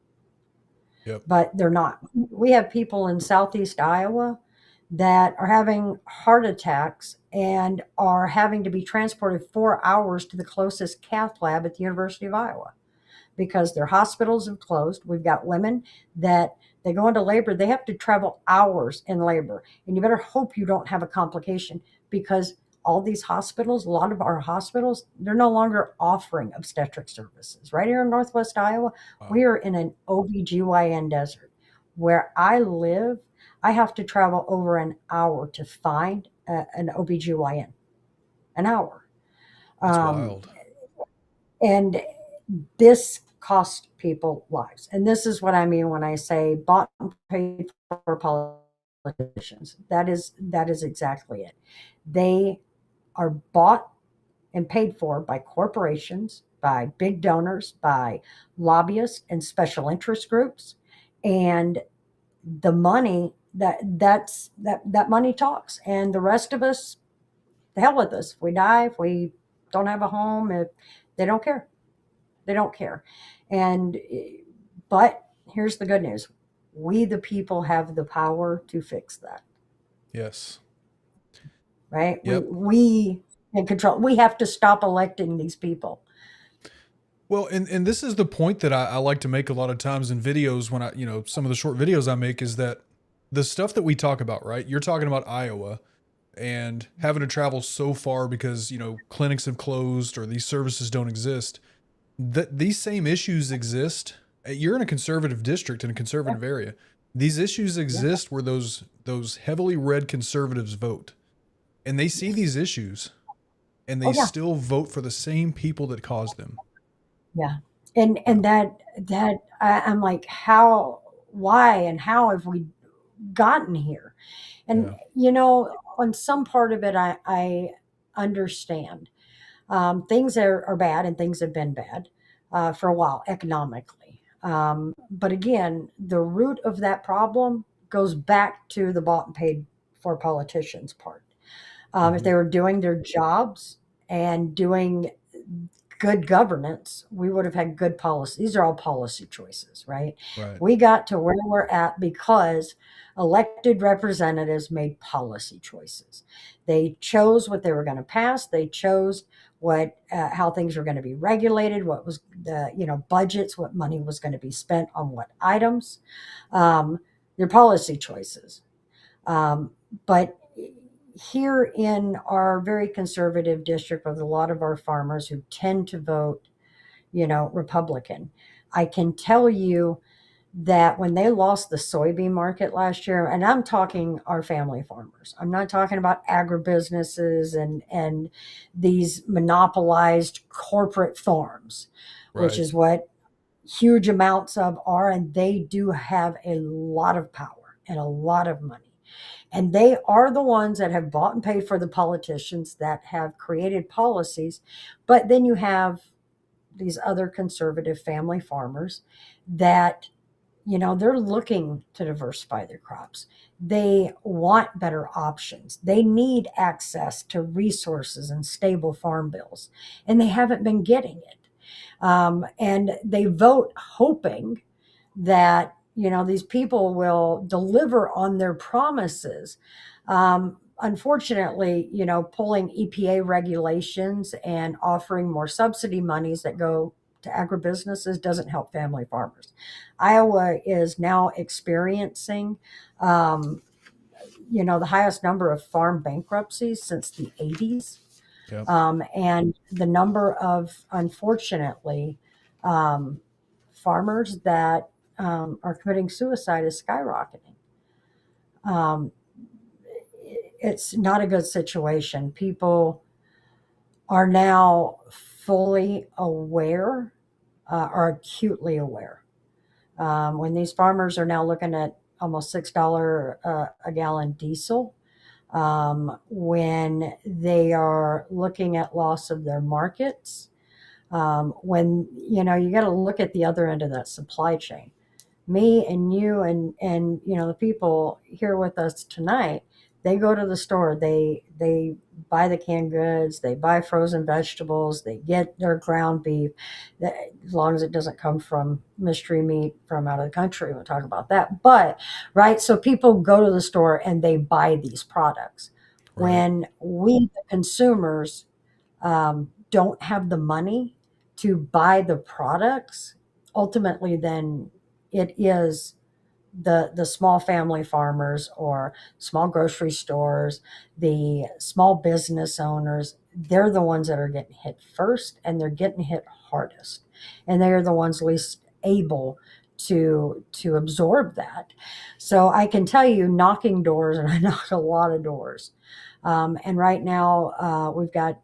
Yep. But they're not. We have people in Southeast Iowa that are having heart attacks and are having to be transported 4 hours to the closest cath lab at the University of Iowa because their hospitals have closed. We've got women that they go into labor. They have to travel hours in labor. And you better hope you don't have a complication, because all these hospitals, a lot of our hospitals, they're no longer offering obstetric services. Right here in Northwest Iowa, we are in an OBGYN desert. Where I live, I have to travel over an hour to find an OBGYN. An hour. That's wild. And this costs people lives. And this is what I mean when I say bought and paid for politicians. That is exactly it. They are bought and paid for by corporations, by big donors, by lobbyists and special interest groups. And the money that money talks, and the rest of us, the hell with us. If we die, if we don't have a home, if they don't care, they don't care. And but here's the good news: we, the people, have the power to fix that. Yes. Right? Yep. We can control. We have to stop electing these people. Well, and this is the point that I like to make a lot of times in videos when some of the short videos I make is that the stuff that we talk about, right? You're talking about Iowa and having to travel so far because, clinics have closed or these services don't exist. These same issues exist. You're in a conservative district in a conservative area. These issues exist where those heavily red conservatives vote, and they see these issues and they still vote for the same people that caused them. Yeah. And I'm like, why and how have we gotten here? And, on some part of it, I understand. Things are bad, and things have been bad for a while economically. But again, the root of that problem goes back to the bought and paid for politicians part. If they were doing their jobs and doing good governance, we would have had good policy. These are all policy choices, right? Right. We got to where we're at because elected representatives made policy choices. They chose what they were going to pass. They chose what how things were going to be regulated, what was the budgets, what money was going to be spent on what items. Their policy choices. But here in our very conservative district with a lot of our farmers who tend to vote, Republican, I can tell you that when they lost the soybean market last year, and I'm talking our family farmers, I'm not talking about agribusinesses and these monopolized corporate farms, which is what huge amounts of are, and they do have a lot of power and a lot of money. And they are the ones that have bought and paid for the politicians that have created policies. But then you have these other conservative family farmers that, they're looking to diversify their crops. They want better options. They need access to resources and stable farm bills, and they haven't been getting it. And they vote hoping that these people will deliver on their promises. Unfortunately, pulling EPA regulations and offering more subsidy monies that go to agribusinesses doesn't help family farmers. Iowa is now experiencing, the highest number of farm bankruptcies since the 80s. Yep. And the number of, unfortunately, farmers that are committing suicide is skyrocketing. It's not a good situation. People are now fully aware, or acutely aware. When these farmers are now looking at almost $6 a gallon diesel, when they are looking at loss of their markets, when you got to look at the other end of that supply chain. Me and you and the people here with us tonight, they go to the store, they buy the canned goods, they buy frozen vegetables, they get their ground beef, as long as it doesn't come from mystery meat from out of the country. We'll talk about that. But right, so people go to the store and they buy these products. Right. When we, the consumers, don't have the money to buy the products, ultimately then it is the small family farmers or small grocery stores, the small business owners. They're the ones that are getting hit first, and they're getting hit hardest, and they are the ones least able to absorb that. So I can tell you, knocking doors, and I knock a lot of doors, and right now we've got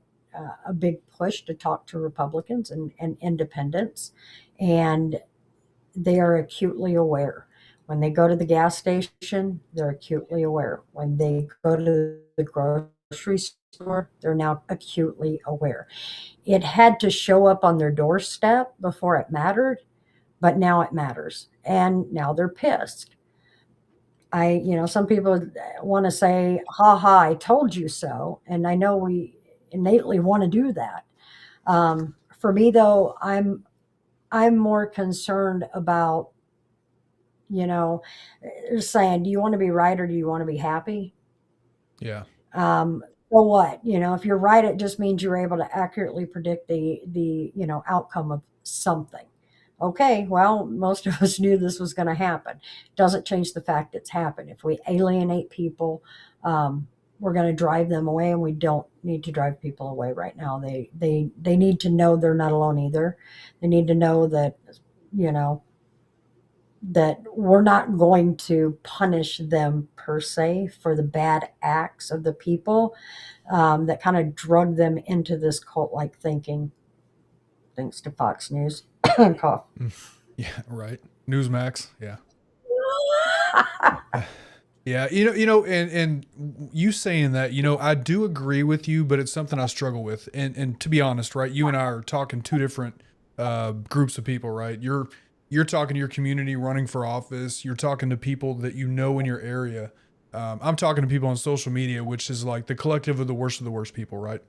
a big push to talk to Republicans and independents, and they are acutely aware. When they go to the gas station, they're acutely aware. When they go to the grocery store, they're now acutely aware. It had to show up on their doorstep before it mattered, but now it matters. And now they're pissed. Some people want to say, ha ha, I told you so. And I know we innately want to do that. For me though, I'm more concerned about, they're saying, do you want to be right or do you want to be happy? Yeah. So what? If you're right, it just means you're able to accurately predict the outcome of something. Okay, well, most of us knew this was going to happen. Doesn't change the fact it's happened. If we alienate people, we're going to drive them away, and we don't need to drive people away right now. They need to know they're not alone either. They need to know that you know that we're not going to punish them per se for the bad acts of the people that kind of drug them into this cult-like thinking. Thanks to Fox News. Cough. Yeah, right. Newsmax. Yeah. Yeah, and you saying that, I do agree with you, but it's something I struggle with. And to be honest, right, you and I are talking two different groups of people, right? You're talking to your community running for office. You're talking to people that you know in your area. I'm talking to people on social media, which is like the collective of the worst people, right?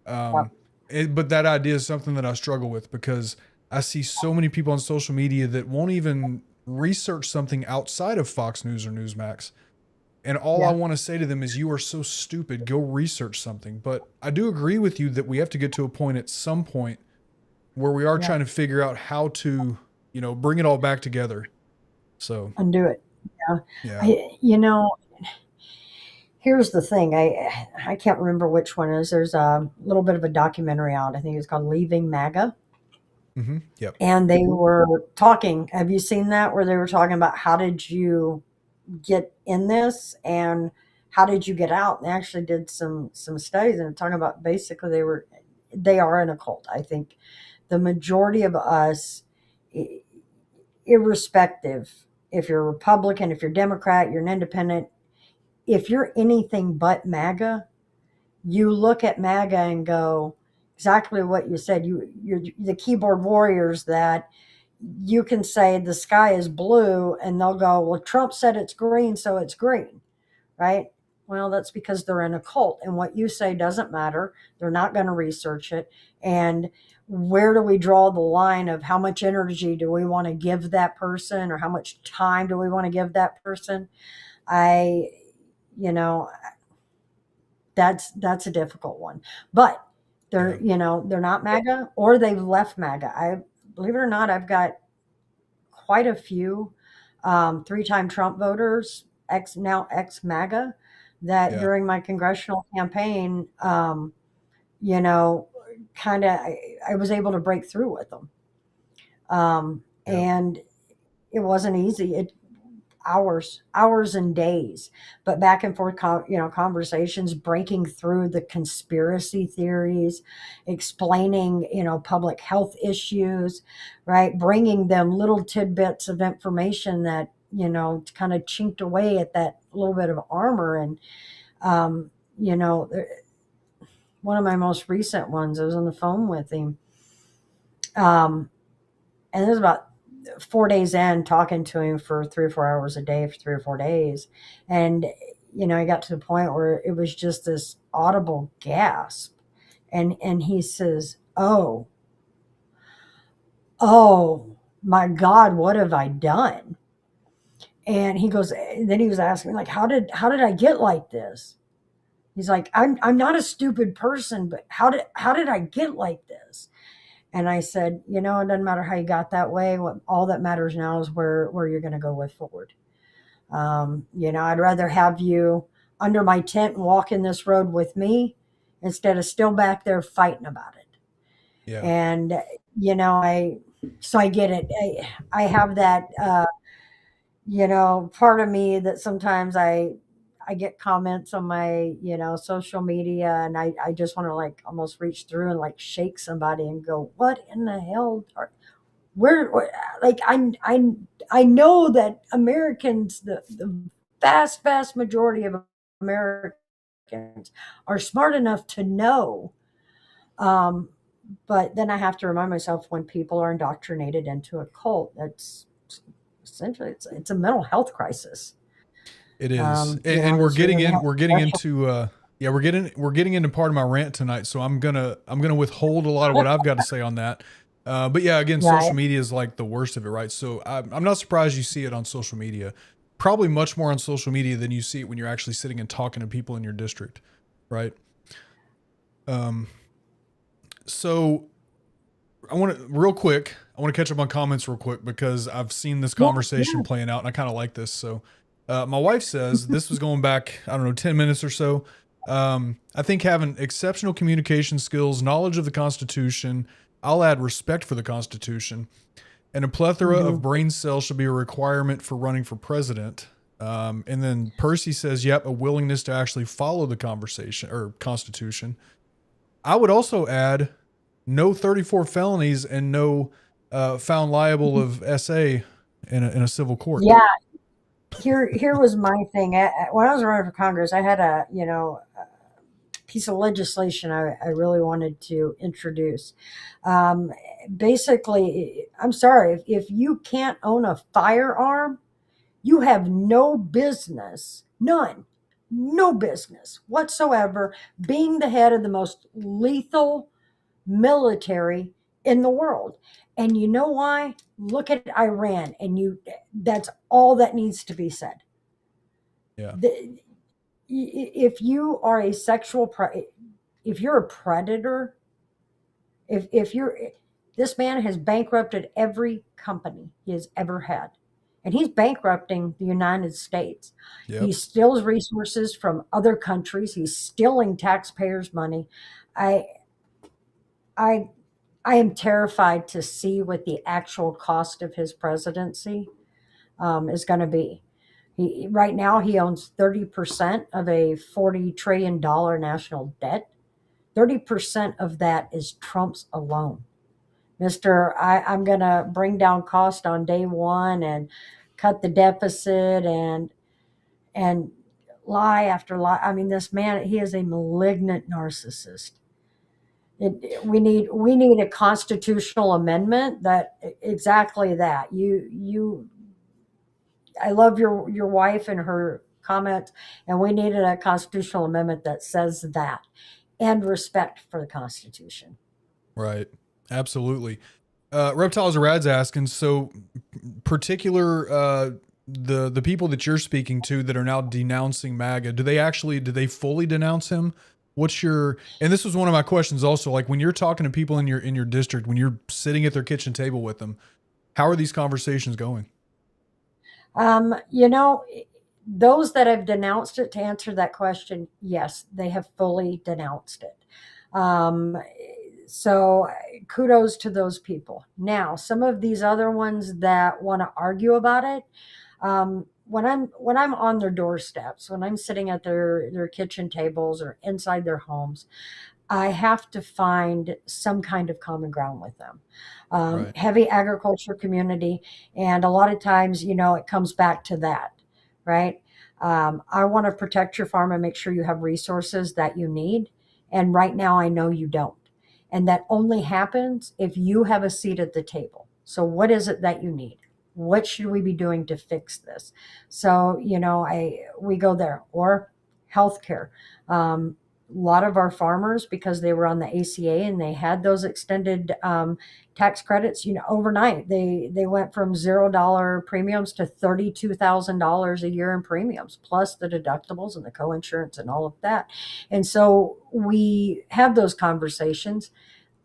But that idea is something that I struggle with because I see so many people on social media that won't even research something outside of Fox News or Newsmax. And all I want to say to them is, you are so stupid. Go research something. But I do agree with you that we have to get to a point at some point where we are trying to figure out how to, bring it all back together. So Undo it. yeah. Here's the thing. I can't remember which one it is. There's a little bit of a documentary out. I think it's called Leaving MAGA. Mm-hmm. Yep. And they were talking. Have you seen that? Where they were talking about how did you get in this and how did you get out? And they actually did some studies and talking about basically they are in a cult. I think the majority of us, irrespective if you're a Republican, if you're Democrat, you're an independent, if you're anything but MAGA, you look at MAGA and go exactly what you said. You're the keyboard warriors that you can say the sky is blue and they'll go, well, Trump said it's green, so it's green, right? Well, that's because they're in a cult and what you say doesn't matter. They're not going to research it. And where do we draw the line of how much energy do we want to give that person or how much time do we want to give that person? That's a difficult one, but they're not MAGA or they've left MAGA. I believe it or not, I've got quite a few 3-time Trump voters, ex MAGA, that during my congressional campaign, kind of I was able to break through with them, and it wasn't easy. Hours and days, but back and forth, conversations, breaking through the conspiracy theories, explaining, public health issues, right? Bringing them little tidbits of information that, kind of chinked away at that little bit of armor. And, one of my most recent ones, I was on the phone with him. And it was about 4 days in talking to him for 3 or 4 hours a day for 3 or 4 days. And, I got to the point where it was just this audible gasp. And he says, oh my God, what have I done? And he goes, then he was asking me like, how did I get like this? He's like, I'm not a stupid person, but how did I get like this? And I said, it doesn't matter how you got that way. All that matters now is where you're going to go with forward. I'd rather have you under my tent and walk in this road with me instead of still back there fighting about it. Yeah. And, I get it. I have that, part of me that sometimes I get comments on my, social media and I just want to like almost reach through and like shake somebody and go, what in the hell where like, I know that Americans, the vast majority of Americans are smart enough to know, But then I have to remind myself, when people are indoctrinated into a cult, that's essentially, it's a mental health crisis. It is, You and know, we're this is a getting mental health. into yeah, we're getting into part of my rant tonight. So I'm gonna withhold a lot of what I've got to say on that. But yeah, again, Right. social media is like the worst of it, right? So I'm not surprised you see it on social media. Probably much more on social media than you see it when you're actually sitting and talking to people in your district, right? So I want to real quick. I want to catch up on comments real quick because I've seen this Yeah, conversation yeah. playing out, and I kind of like this. So, my wife says this was going back, I don't know, 10 minutes or so. I think having exceptional communication skills, knowledge of the Constitution, I'll add respect for the Constitution, and a plethora of brain cells should be a requirement for running for president. And then Percy says, yep, a willingness to actually follow the conversation or Constitution. I would also add no 34 felonies and no found liable of SA in a civil court. Yeah. Here was my thing. When I was running for Congress, I had a piece of legislation I really wanted to introduce. Um, Basically, I'm sorry, if you can't own a firearm, you have no business, none, no business whatsoever being the head of the most lethal military in the world. And you know why? Look at Iran, and that's all that needs to be said. Yeah. If you are a if you're a predator, if you're this man has bankrupted every company he has ever had, and he's bankrupting the United States. Yep. He steals resources from other countries. He's stealing taxpayers' money. I I I am terrified to see what the actual cost of his presidency is going to be. Right now, he owns 30% of a $40 trillion national debt. 30% of that is Trump's alone. I'm going to bring down cost on day one and cut the deficit and lie after lie. I mean, this man, he is a malignant narcissist. We need a constitutional amendment that exactly that. I love your wife and her comment, and we needed a constitutional amendment that says that, and respect for the Constitution. Right. Absolutely. Reptiles or Rad's asking, so particular, the people that you're speaking to that are now denouncing MAGA, do they fully denounce him? And this was one of my questions also, like when you're talking to people in your district, when you're sitting at their kitchen table with them, how are these conversations going? You know, those that have denounced it, to answer that question, yes, they have fully denounced it. So kudos to those people. Now, some of these other ones that want to argue about it, when I'm on their doorsteps, when I'm sitting at their kitchen tables or inside their homes, I have to find some kind of common ground with them. Right. Heavy agriculture community, and a lot of times, it comes back to that, right? I want to protect your farm and make sure you have resources that you need. And right now, I know you don't. And that only happens if you have a seat at the table. So, what is it that you need? What should we be doing to fix this? So, we go there. Or healthcare. A lot of our farmers, because they were on the ACA and they had those extended tax credits, overnight they went from $0 premiums to $32,000 a year in premiums, plus the deductibles and the coinsurance and all of that. And so we have those conversations.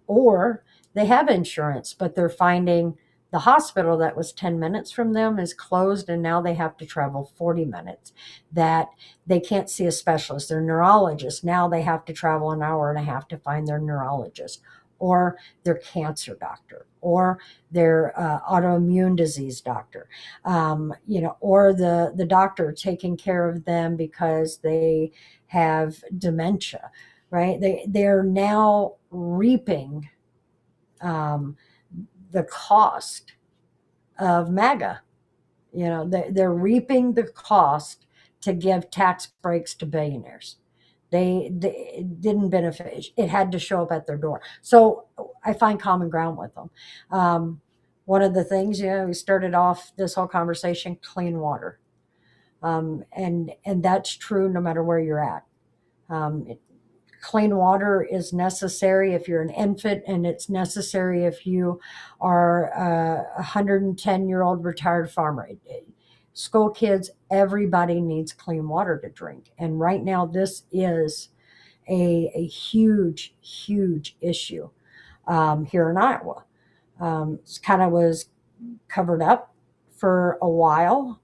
Or they have insurance, but they're finding the hospital that was 10 minutes from them is closed, and now they have to travel 40 minutes. That they can't see a specialist. Their neurologist, now they have to travel an hour and a half to find their neurologist, or their cancer doctor, or their autoimmune disease doctor, or the doctor taking care of them because they have dementia, right? They're now reaping the cost of MAGA. They're reaping the cost to give tax breaks to billionaires. They didn't benefit. It had to show up at their door. So I find common ground with them. One of the things, we started off this whole conversation, clean water. And that's true no matter where you're at. Clean water is necessary if you're an infant, and it's necessary if you are a 110-year-old retired farmer. School kids, everybody needs clean water to drink. And right now, this is a huge, huge issue here in Iowa. It kind of was covered up for a while.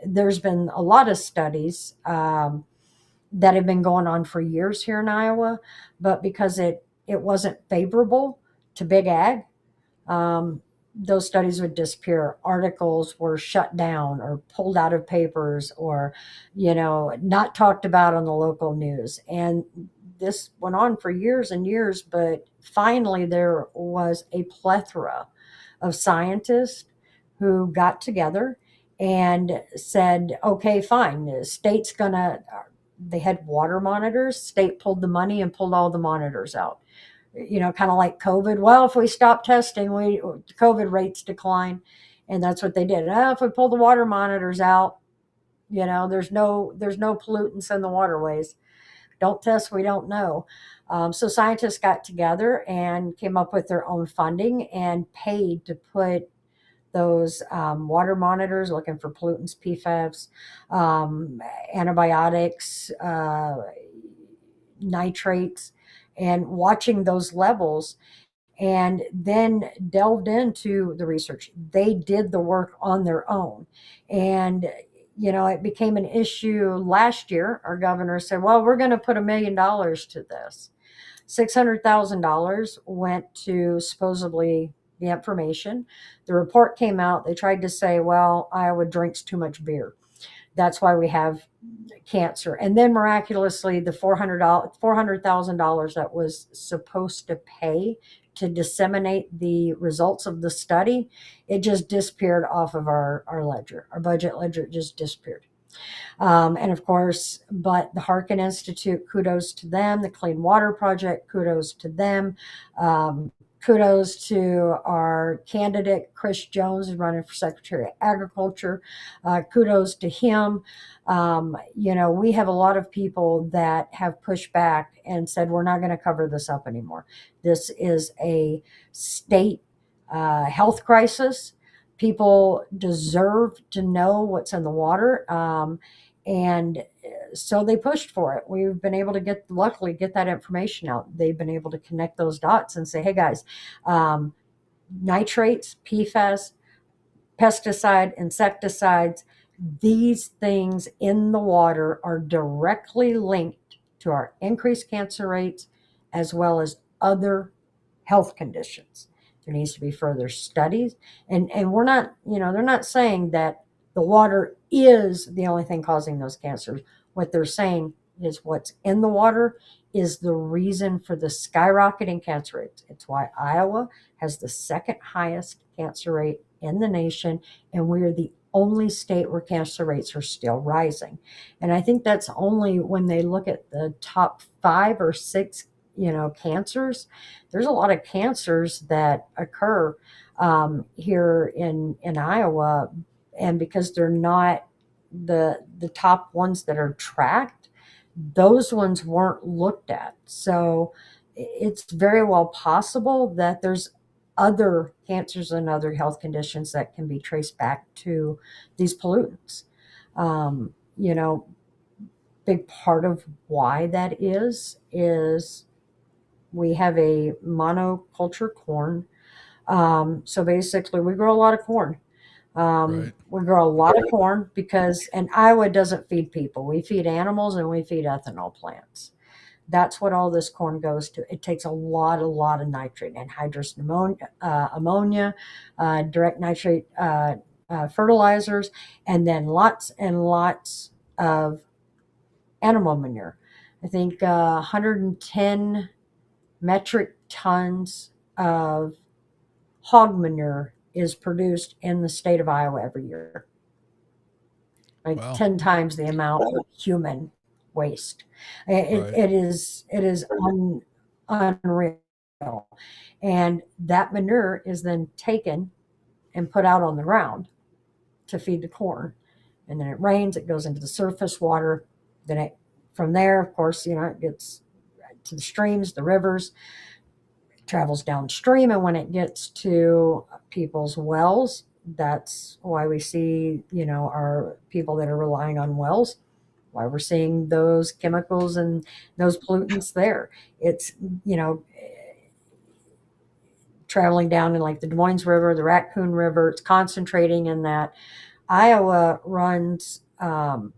There's been a lot of studies that have been going on for years here in Iowa, but because it wasn't favorable to big ag, those studies would disappear. Articles were shut down or pulled out of papers, or not talked about on the local news. And this went on for years and years, but finally there was a plethora of scientists who got together and said, okay, fine, the state's they had water monitors. State pulled the money and pulled all the monitors out. Kind of like COVID. Well, if we stop testing, COVID rates decline. And that's what they did. If we pull the water monitors out, there's no pollutants in the waterways. Don't test, we don't know. So scientists got together and came up with their own funding and paid to put those water monitors looking for pollutants, PFAS, antibiotics, nitrates, and watching those levels, and then delved into the research. They did the work on their own. And, it became an issue last year. Our governor said, well, we're going to put $1 million to this. $600,000 went to supposedly the information. The report came out. They tried to say, well, Iowa drinks too much beer. That's why we have cancer. And then miraculously, the $400,000 that was supposed to pay to disseminate the results of the study, it just disappeared off of our ledger. Our budget ledger just disappeared. And of course, but the Harkin Institute, kudos to them. The Clean Water Project, kudos to them. Kudos to our candidate, Chris Jones, who's running for Secretary of Agriculture. Kudos to him. We have a lot of people that have pushed back and said, we're not going to cover this up anymore. This is a state health crisis. People deserve to know what's in the water. And so they pushed for it. We've been able to luckily get that information out. They've been able to connect those dots and say, hey guys, nitrates, PFAS, pesticide, insecticides, these things in the water are directly linked to our increased cancer rates as well as other health conditions. There needs to be further studies. And we're not, they're not saying that the water is the only thing causing those cancers. What they're saying is what's in the water is the reason for the skyrocketing cancer rates. It's why Iowa has the second highest cancer rate in the nation, and we're the only state where cancer rates are still rising. And I think that's only when they look at the top 5 or 6, cancers. There's a lot of cancers that occur here in Iowa, and because they're not the top ones that are tracked, those ones weren't looked at. So it's very well possible that there's other cancers and other health conditions that can be traced back to these pollutants. Big part of why that is we have a monoculture corn. So basically we grow a lot of corn. Right. We grow a lot of corn and Iowa doesn't feed people. We feed animals and we feed ethanol plants. That's what all this corn goes to. It takes a lot of nitrate, anhydrous ammonia, direct nitrate fertilizers, and then lots and lots of animal manure. I think 110 metric tons of hog manure is produced in the state of Iowa every year. Like Wow. 10 times the amount of human waste. It is unreal. And that manure is then taken and put out on the ground to feed the corn. And then it rains, it goes into the surface water. Then it, from there, of course, it gets to the streams, the rivers, travels downstream. And when it gets to people's wells, that's why we see, our people that are relying on wells, why we're seeing those chemicals and those pollutants there. It's, traveling down in like the Des Moines River, the Raccoon River. It's concentrating in that. Iowa runs the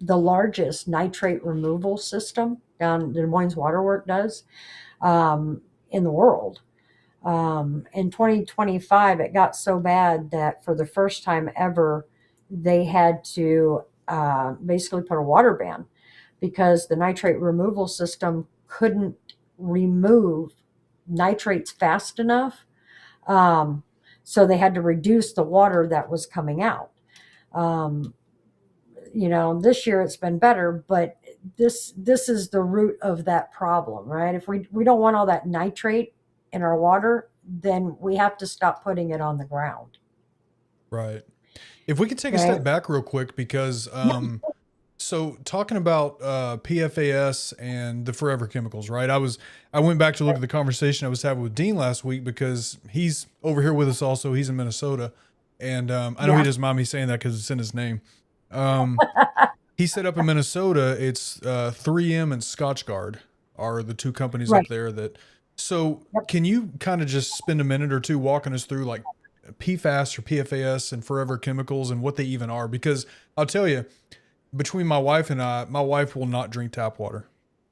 largest nitrate removal system down the Des Moines Waterworks does in the world. In 2025, it got so bad that for the first time ever, they had to basically put a water ban because the nitrate removal system couldn't remove nitrates fast enough. So they had to reduce the water that was coming out. This year it's been better, but this is the root of that problem, right? If we don't want all that nitrate in our water, then we have to stop putting it on the ground. Right. If we could take a step back real quick, because so talking about PFAS and the forever chemicals, right? I went back to look at the conversation I was having with Dean last week because he's over here with us also. He's in Minnesota. And I know he doesn't mind me saying that because it's in his name. He said up in Minnesota, it's 3M and Scotchgard are the two companies up there that. So can you kind of just spend a minute or two walking us through like PFAS or PFAS and forever chemicals and what they even are? Because I'll tell you, between my wife and I, my wife will not drink tap water.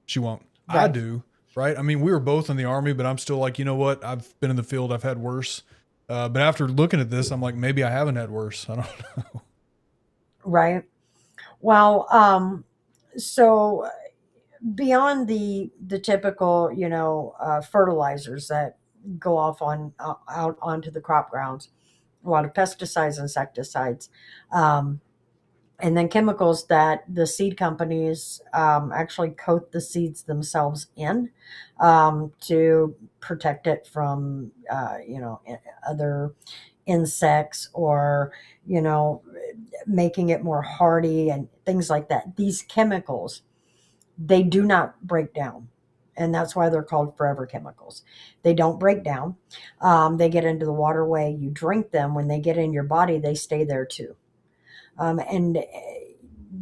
She won't. Right. I do. Right. I mean, we were both in the Army, but I'm still like, you know what? I've been in the field. I've had worse. But after looking at this, I'm like, maybe I haven't had worse. I don't know. Right. Well, so beyond the typical, fertilizers that go off out onto the crop grounds, a lot of pesticides, insecticides, and then chemicals that the seed companies actually coat the seeds themselves in to protect it from, other insects or, making it more hardy and things like that. These chemicals, they do not break down. And that's why they're called forever chemicals. They don't break down. They get into the waterway. You drink them. When they get in your body, they stay there too. And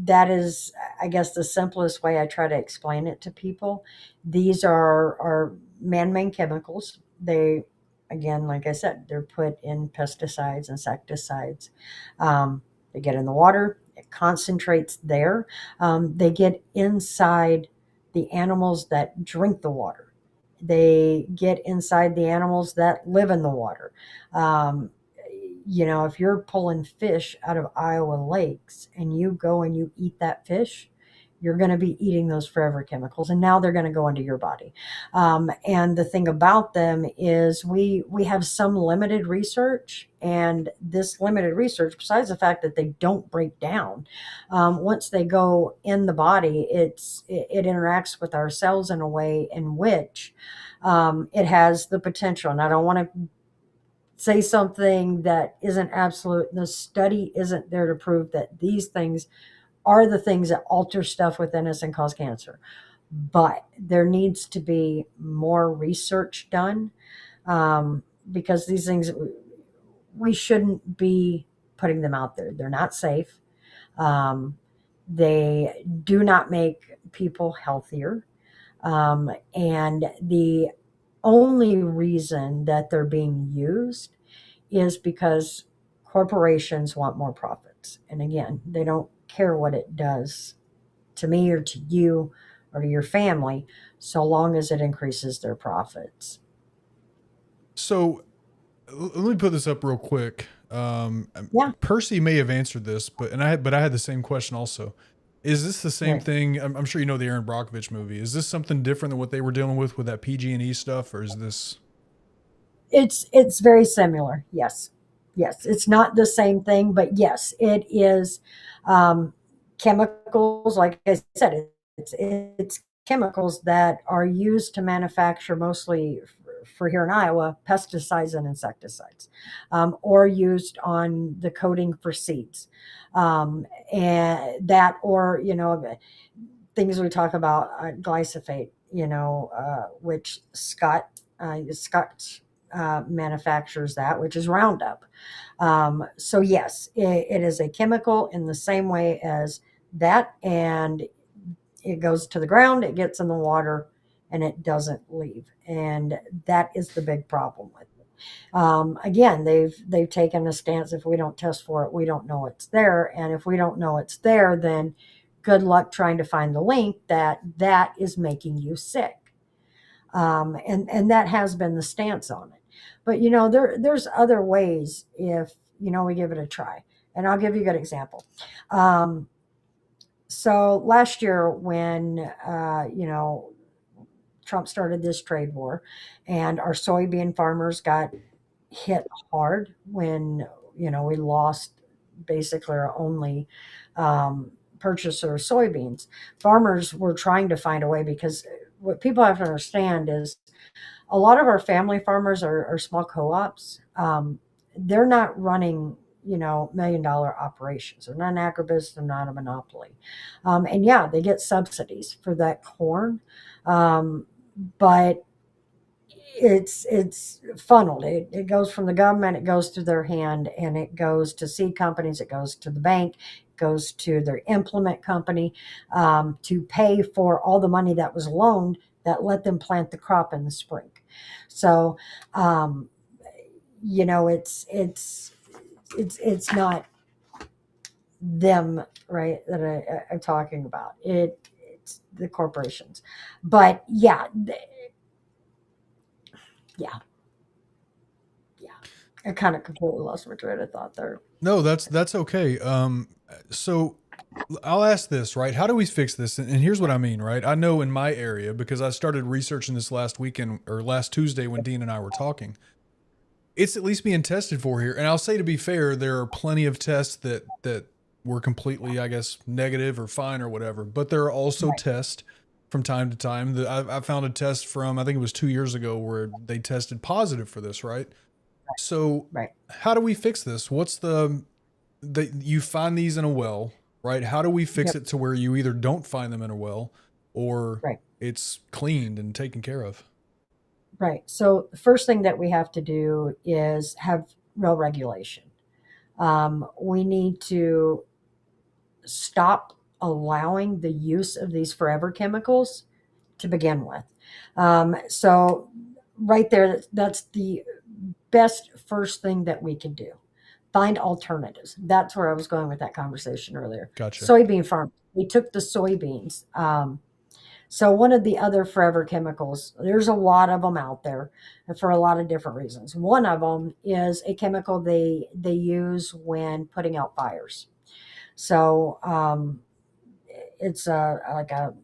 that is, I guess, the simplest way I try to explain it to people. These are man-made chemicals. They, again, like I said, they're put in pesticides, insecticides. They get in the water. It concentrates there. They get inside the animals that drink the water. They get inside the animals that live in the water. If you're pulling fish out of Iowa lakes and you go and you eat that fish, you're going to be eating those forever chemicals, and now they're going to go into your body. And the thing about them is we have some limited research, and this limited research, besides the fact that they don't break down, once they go in the body, it interacts with our cells in a way in which it has the potential. And I don't want to say something that isn't absolute. The study isn't there to prove that these things are the things that alter stuff within us and cause cancer. But there needs to be more research done because these things, we shouldn't be putting them out there. They're not safe. They do not make people healthier. And the only reason that they're being used is because corporations want more profits. And again, they don't care what it does to me or to you or to your family, so long as it increases their profits. So let me put this up real quick. Percy may have answered this, but I had the same question also. Is this the same thing? I'm sure you know the Aaron Brockovich movie. Is this something different than what they were dealing with that PG&E stuff, or is this? It's very similar. Yes. It's not the same thing, but yes, it is chemicals. Like I said, it's chemicals that are used to manufacture mostly for here in Iowa, pesticides and insecticides, or used on the coating for seeds. And that, or, things we talk about, glyphosate, which Scott manufactures that, which is Roundup. So yes, it is a chemical in the same way as that, and it goes to the ground, it gets in the water, and it doesn't leave. And that is the big problem with it. Again, they've taken a stance: if we don't test for it, we don't know it's there, and if we don't know it's there, then good luck trying to find the link that is making you sick. And that has been the stance on it. But there's other ways if we give it a try. And I'll give you a good example. So last year when Trump started this trade war, and our soybean farmers got hit hard when we lost basically our only purchaser of soybeans. Farmers were trying to find a way, because what people have to understand is a lot of our family farmers are small co-ops. They're not running $1 million operations. They're not an agribusiness. They're not a monopoly. And yeah, they get subsidies for that corn, but it's funneled. It goes from the government, it goes through their hand, and it goes to seed companies, it goes to the bank, it goes to their implement company, to pay for all the money that was loaned that let them plant the crop in the spring. So it's not them, right, that I'm talking about. It's the corporations. But yeah, I kind of completely lost my train of thought there. No, that's okay. So I'll ask this, right? How do we fix this? And here's what I mean, right? I know in my area, because I started researching this last weekend or last Tuesday when Dean and I were talking, it's at least being tested for here. And I'll say, to be fair, there are plenty of tests that were completely, I guess, negative or fine or whatever. But there are also tests from time to time. I found a test from, I think it was 2 years ago, where they tested positive for this, right? So how do we fix this? What's you find these in a well, right? How do we fix it to where you either don't find them in a well, or it's cleaned and taken care of? Right. So the first thing that we have to do is have real regulation. We need to stop allowing the use of these forever chemicals to begin with. So right there, that's the best first thing that we can do. Find alternatives. That's where I was going with that conversation earlier. Gotcha. Soybean farm. We took the soybeans. So one of the other forever chemicals, there's a lot of them out there for a lot of different reasons. One of them is a chemical they use when putting out fires. So it's like a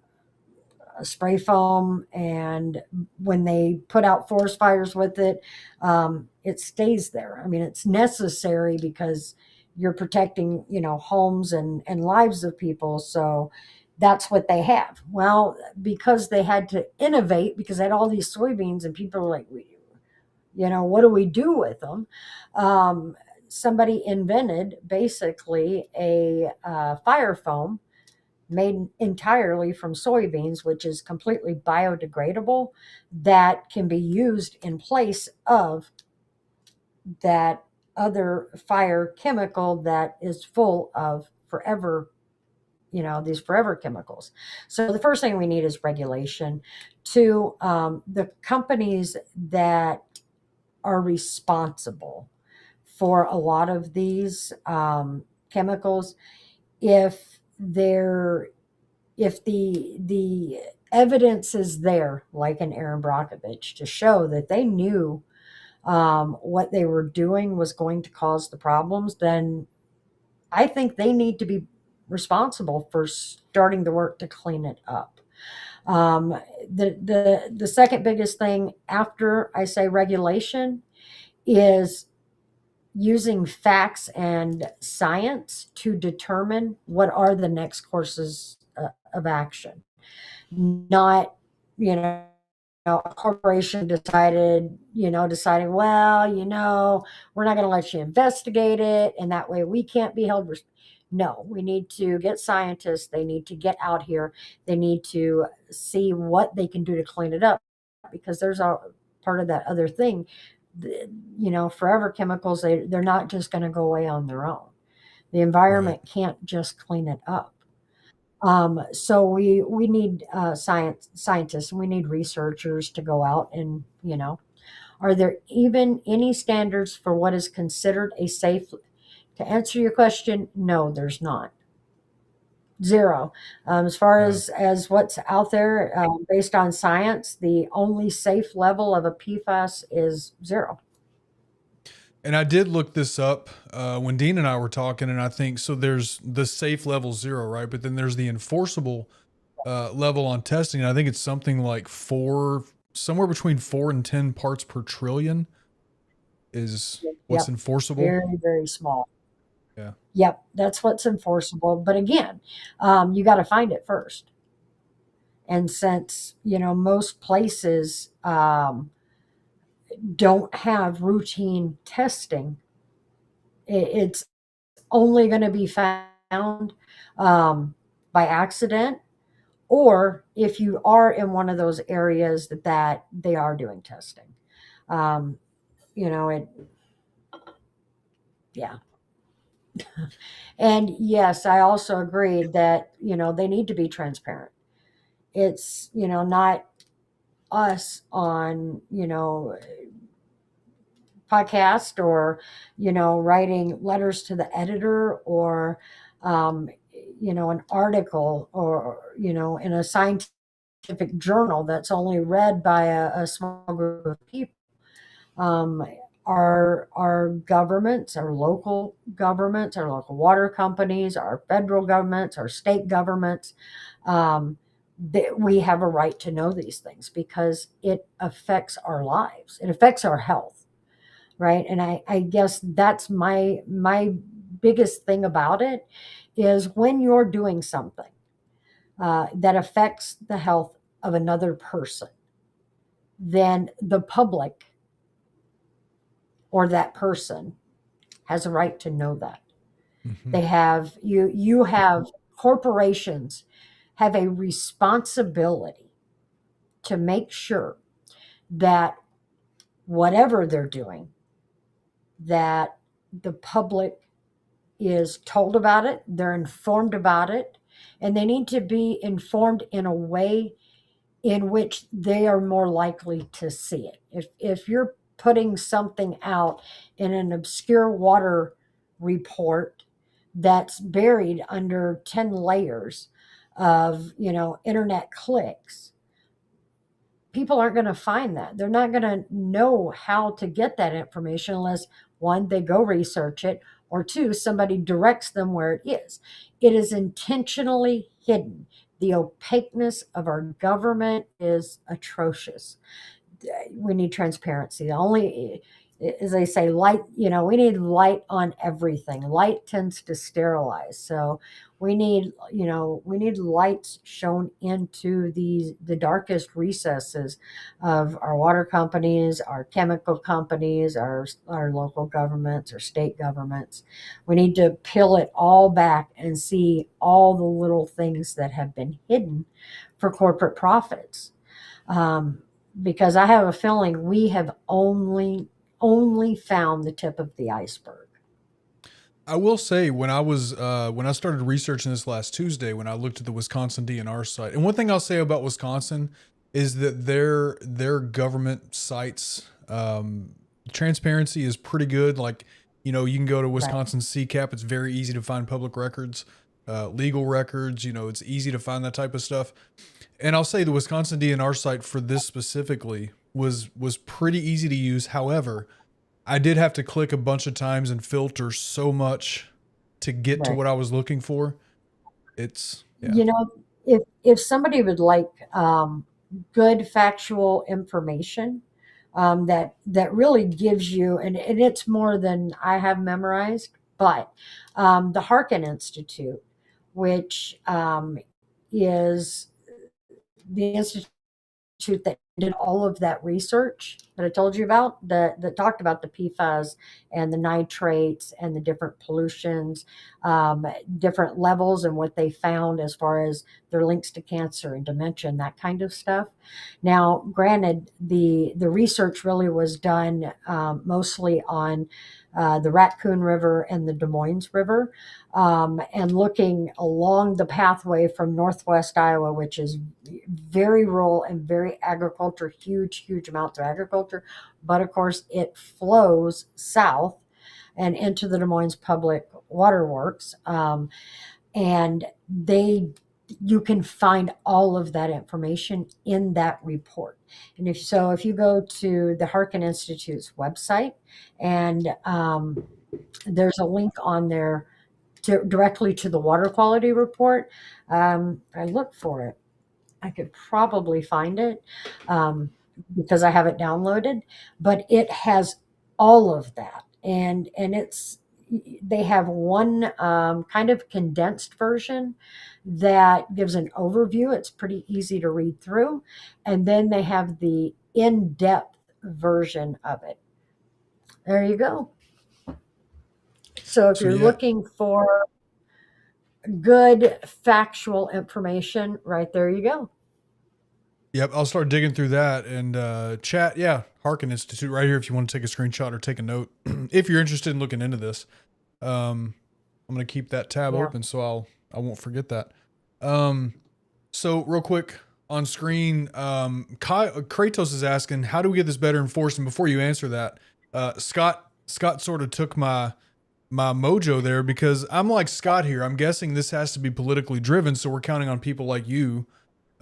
spray foam, and when they put out forest fires with it, it stays there. I mean, it's necessary because you're protecting, homes and lives of people. So that's what they have. Well, because they had to innovate, because they had all these soybeans and people were like, what do we do with them? Somebody invented basically a fire foam made entirely from soybeans, which is completely biodegradable, that can be used in place of that other fire chemical that is full of forever, these forever chemicals. So the first thing we need is regulation. To the companies that are responsible for a lot of these chemicals, if the evidence is there, like in Aaron Brockovich, to show that they knew what they were doing was going to cause the problems, then I think they need to be responsible for starting the work to clean it up. The second biggest thing after I say regulation is using facts and science to determine what are the next courses of action. Not, a corporation deciding, well, we're not going to let you investigate it, and that way we can't be held. No, we need to get scientists. They need to get out here. They need to see what they can do to clean it up, because there's a part of that other thing. Forever chemicals, they're not just going to go away on their own. The environment can't just clean it up. So we need scientists, and we need researchers to go out and, are there even any standards for what is considered a safe? To answer your question, no, there's not. Zero. As far as what's out there, based on science, the only safe level of a PFAS is 0. And I did look this up when Dean and I were talking, and I think so. There's the safe level 0, right? But then there's the enforceable level on testing. And I think it's something like somewhere between 4 and 10 parts per trillion is what's enforceable. Very, very small. Yeah. Yep, that's what's enforceable. But again, you got to find it first. And since, most places don't have routine testing, it's only going to be found by accident, or if you are in one of those areas that they are doing testing. Yeah. And yes, I also agree that, they need to be transparent. It's, not us on, podcast, or, writing letters to the editor, or, an article, or, in a scientific journal that's only read by a small group of people. Our governments, our local governments, our local water companies, our federal governments, our state governments, we have a right to know these things, because it affects our lives. It affects our health, right? And I guess that's my biggest thing about it, is when you're doing something that affects the health of another person, then the public or that person has a right to know that. They have you have corporations have a responsibility to make sure that whatever they're doing, that the public is told about it, they're informed about it, and they need to be informed in a way in which they are more likely to see it. If you're putting something out in an obscure water report that's buried under 10 layers of, internet clicks, people aren't going to find that. They're not going to know how to get that information unless, one, they go research it, or two, somebody directs them where it is. It is intentionally hidden. The opaqueness of our government is atrocious. We need transparency. The only, as they say, light, we need light on everything. Light tends to sterilize. So we need lights shown into the darkest recesses of our water companies, our chemical companies, our local governments, our state governments. We need to peel it all back and see all the little things that have been hidden for corporate profits. Because I have a feeling we have only found the tip of the iceberg. I will say, when I started researching this last Tuesday, when I looked at the Wisconsin DNR site, and one thing I'll say about Wisconsin is that their government sites, transparency is pretty good. Like, you can go to Wisconsin CCAP. It's very easy to find public records, legal records. It's easy to find that type of stuff. And I'll say the Wisconsin DNR site for this specifically was pretty easy to use. However, I did have to click a bunch of times and filter so much to get to what I was looking for. It's, if somebody would like good factual information that really gives you, and it's more than I have memorized, but the Harkin Institute, which is the institute that did all of that research that I told you about that talked about the PFAS and the nitrates and the different pollutions, different levels and what they found as far as their links to cancer and dementia and that kind of stuff. Now, granted, the research really was done mostly on the Raccoon River and the Des Moines River, and looking along the pathway from northwest Iowa, which is very rural and very agriculture, huge amounts of agriculture. But of course, it flows south and into the Des Moines Public Waterworks. And you can find all of that information in that report. And if you go to the Harkin Institute's website, and there's a link on there directly to the water quality report. I look for it. I could probably find it because I have it downloaded, but it has all of that. And they have one kind of condensed version that gives an overview. It's pretty easy to read through. And then they have the in-depth version of it. There you go. So if you're looking for good factual information, right there you go. Yep, I'll start digging through that and chat. Yeah, Harkin Institute right here if you want to take a screenshot or take a note. If you're interested in looking into this, I'm going to keep that tab open so I won't forget that. So real quick on screen, Kratos is asking, how do we get this better enforced? And before you answer that, Scott sort of took my mojo there, because I'm like Scott here. I'm guessing this has to be politically driven. So we're counting on people like you,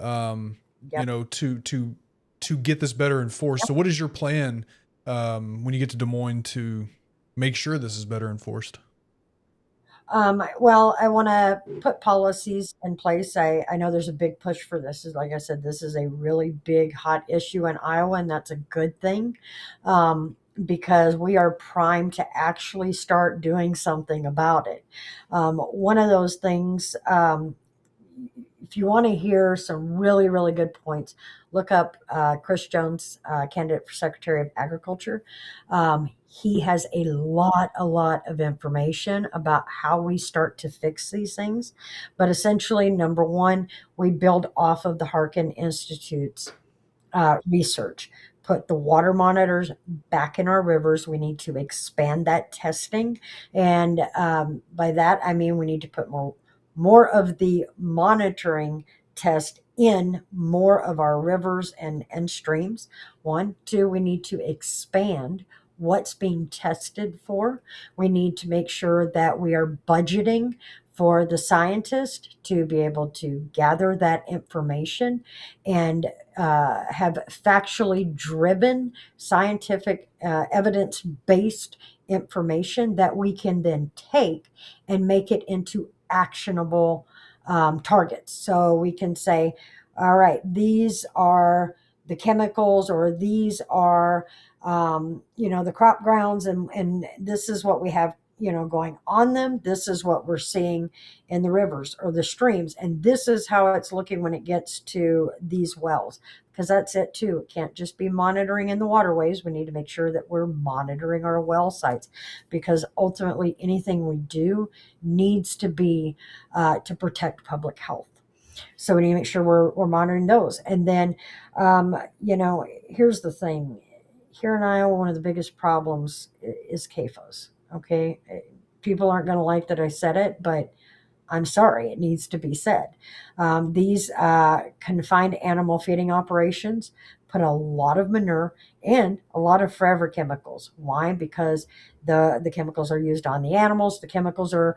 you know, to get this better enforced. So what is your plan when you get to Des Moines to make sure this is better enforced? Well, I want to put policies in place. I know there's a big push for this. Like I said, this is a really big, hot issue in Iowa, and that's a good thing. Because we are primed to actually start doing something about it. One of those things, if you want to hear some really, really good points, look up Chris Jones, candidate for Secretary of Agriculture. He has a lot of information about how we start to fix these things. But essentially, number one, we build off of the Harkin Institute's research. Put the water monitors back in our rivers. We need to expand that testing. And by that, I mean we need to put more of the monitoring test in more of our rivers and streams. 1, 2, we need to expand what's being tested for. We need to make sure that we are budgeting for the scientist to be able to gather that information and have factually driven, scientific, evidence-based information that we can then take and make it into actionable targets. So we can say, all right, these are the chemicals, or these are, the crop grounds, and this is what we have, going on them. This is what we're seeing in the rivers or the streams. And this is how it's looking when it gets to these wells, because that's it too. It can't just be monitoring in the waterways. We need to make sure that we're monitoring our well sites, because ultimately anything we do needs to be to protect public health. So we need to make sure we're monitoring those. And then, here's the thing. Here in Iowa, one of the biggest problems is CAFOs. Okay, people aren't going to like that I said it, but I'm sorry, it needs to be said. These confined animal feeding operations put a lot of manure and a lot of forever chemicals. Why? Because the chemicals are used on the animals. The chemicals are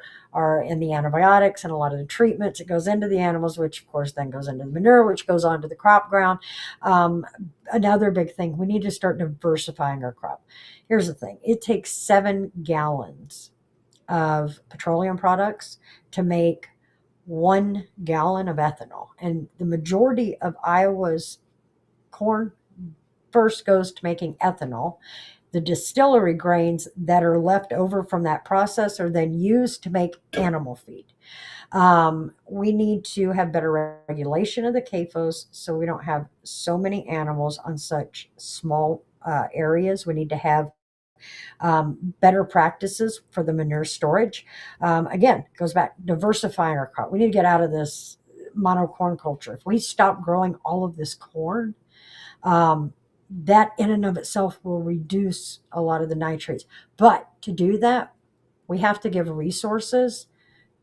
in the antibiotics and a lot of the treatments. It goes into the animals, which of course then goes into the manure, which goes onto the crop ground. Another big thing, we need to start diversifying our crop. Here's the thing. It takes 7 gallons of petroleum products to make 1 gallon of ethanol. And the majority of Iowa's corn first goes to making ethanol. The distillery grains that are left over from that process are then used to make animal feed. We need to have better regulation of the CAFOs so we don't have so many animals on such small areas. We need to have better practices for the manure storage. Again, goes back diversifying our crop. We need to get out of this mono corn culture. If we stop growing all of this corn, that in and of itself will reduce a lot of the nitrates. But to do that, we have to give resources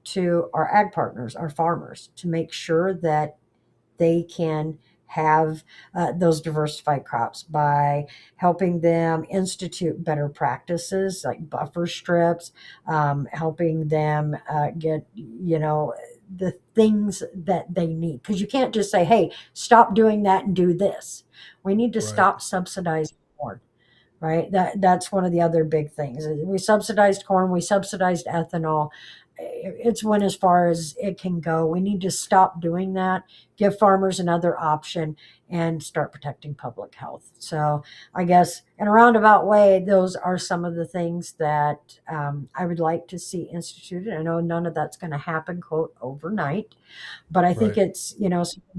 to our ag partners, our farmers, to make sure that they can have those diversified crops by helping them institute better practices like buffer strips, helping them get, the things that they need. Because you can't just say, hey, stop doing that and do this. We need to Right. stop subsidizing corn. Right. That's one of the other big things. We subsidized corn. We subsidized ethanol. It's went as far as it can go. We need to stop doing that. Give farmers another option and start protecting public health. So I guess in a roundabout way, those are some of the things that I would like to see instituted. I know none of that's going to happen, quote, overnight, but I think Right. it's,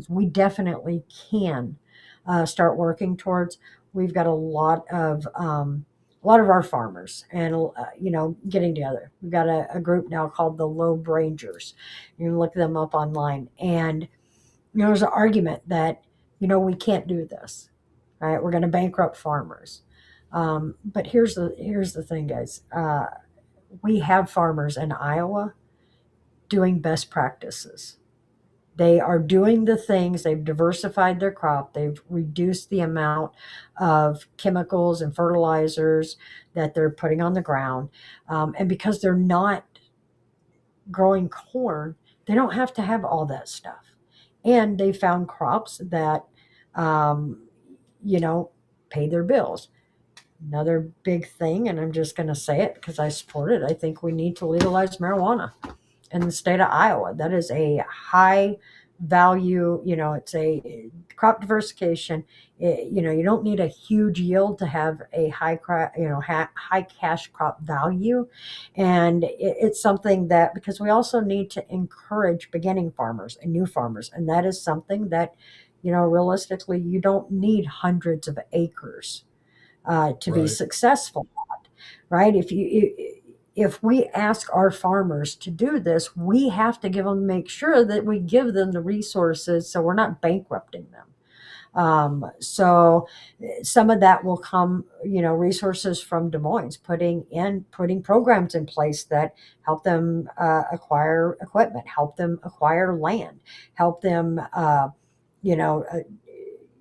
we definitely can start working towards. We've got a lot of our farmers and getting together. We've got a group now called the Lobe Rangers. You can look them up online, and there's an argument that we can't do this, right? We're going to bankrupt farmers. But here's the thing, guys. We have farmers in Iowa doing best practices. They are doing the things, they've diversified their crop, they've reduced the amount of chemicals and fertilizers that they're putting on the ground. And because they're not growing corn, they don't have to have all that stuff. And they found crops that, pay their bills. Another big thing, and I'm just going to say it because I support it, I think we need to legalize marijuana in the state of Iowa. That is a high value, it's a crop diversification. You don't need a huge yield to have a high crop, high cash crop value. And it's something that, because we also need to encourage beginning farmers and new farmers. And that is something that, realistically, you don't need hundreds of acres to be Right. successful at, right? If we ask our farmers to do this, we have to make sure that we give them the resources so we're not bankrupting them. So some of that will come, resources from Des Moines, putting programs in place that help them acquire equipment, help them acquire land, help them,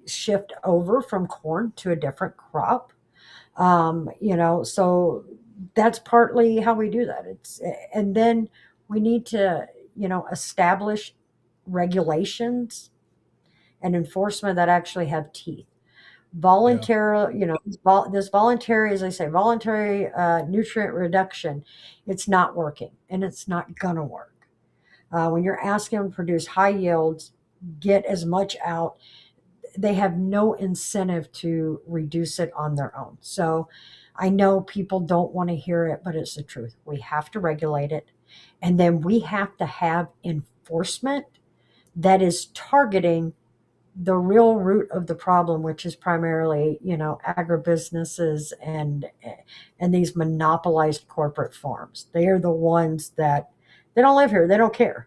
shift over from corn to a different crop. So that's partly how we do that. And then we need to, establish regulations and enforcement that actually have teeth. Voluntary, this voluntary, as I say, voluntary nutrient reduction, it's not working and it's not gonna work. When you're asking them to produce high yields, get as much out, they have no incentive to reduce it on their own. So I know people don't want to hear it, but it's the truth. We have to regulate it. And then we have to have enforcement that is targeting the real root of the problem, which is primarily, agribusinesses and these monopolized corporate farms. They are the ones that they don't live here. They don't care,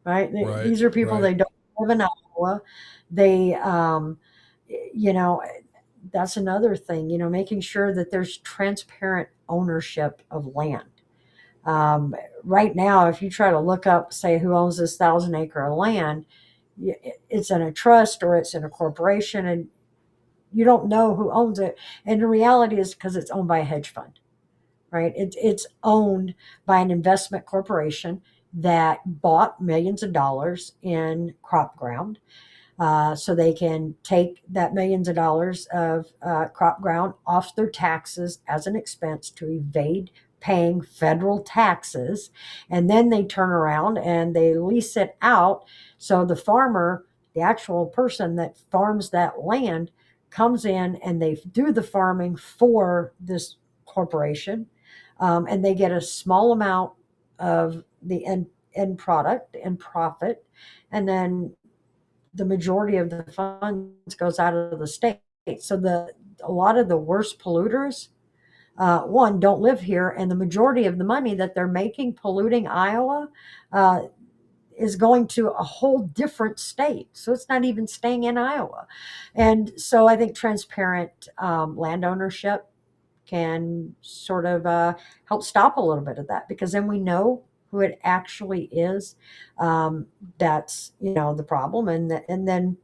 right? Right. These are people, Right. they don't live in Iowa. They, that's another thing, making sure that there's transparent ownership of land. Right now, if you try to look up, say, who owns this 1,000-acre of land, it's in a trust or it's in a corporation, and you don't know who owns it. And the reality is because it's owned by a hedge fund, right? It's owned by an investment corporation that bought millions of dollars in crop ground. So they can take that millions of dollars of crop ground off their taxes as an expense to evade paying federal taxes. And then they turn around and they lease it out. So the farmer, the actual person that farms that land, comes in and they do the farming for this corporation. And they get a small amount of the end end product and profit, and then the majority of the funds goes out of the state. So a lot of the worst polluters, one, don't live here, and the majority of the money that they're making polluting Iowa is going to a whole different state. So it's not even staying in Iowa. And so I think transparent land ownership can sort of help stop a little bit of that, because then we know who it actually is that's the problem, and then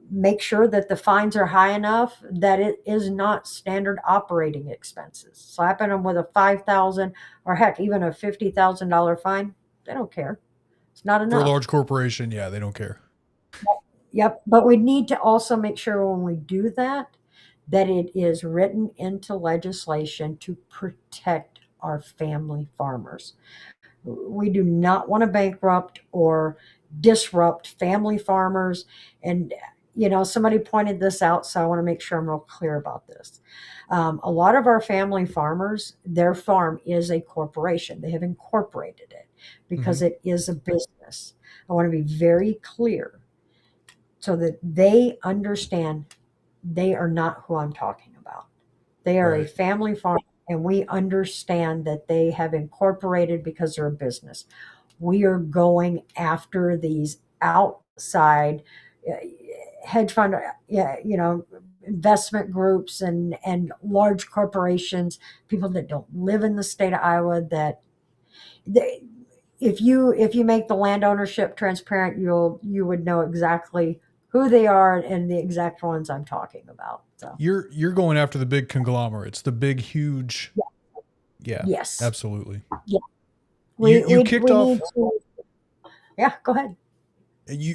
make sure that the fines are high enough that it is not standard operating expenses. Slapping them with a $5,000 or heck even a $50,000 fine, they don't care. It's not enough. For a large corporation, yeah, they don't care. Yep. But we need to also make sure when we do that it is written into legislation to protect our family farmers. We do not want to bankrupt or disrupt family farmers. And, somebody pointed this out, so I want to make sure I'm real clear about this. A lot of our family farmers, their farm is a corporation. They have incorporated it because it is a business. I want to be very clear so that they understand they are not who I'm talking about. They are a family farm, and we understand that they have incorporated because they're a business. We are going after these outside hedge fund, investment groups and large corporations, people that don't live in the state of Iowa. That if you make the land ownership transparent, you would know exactly who they are and the exact ones I'm talking about. So You're going after the big conglomerates, the big, huge. Yeah. Yes. Absolutely. Yeah. You kicked off. Yeah, go ahead.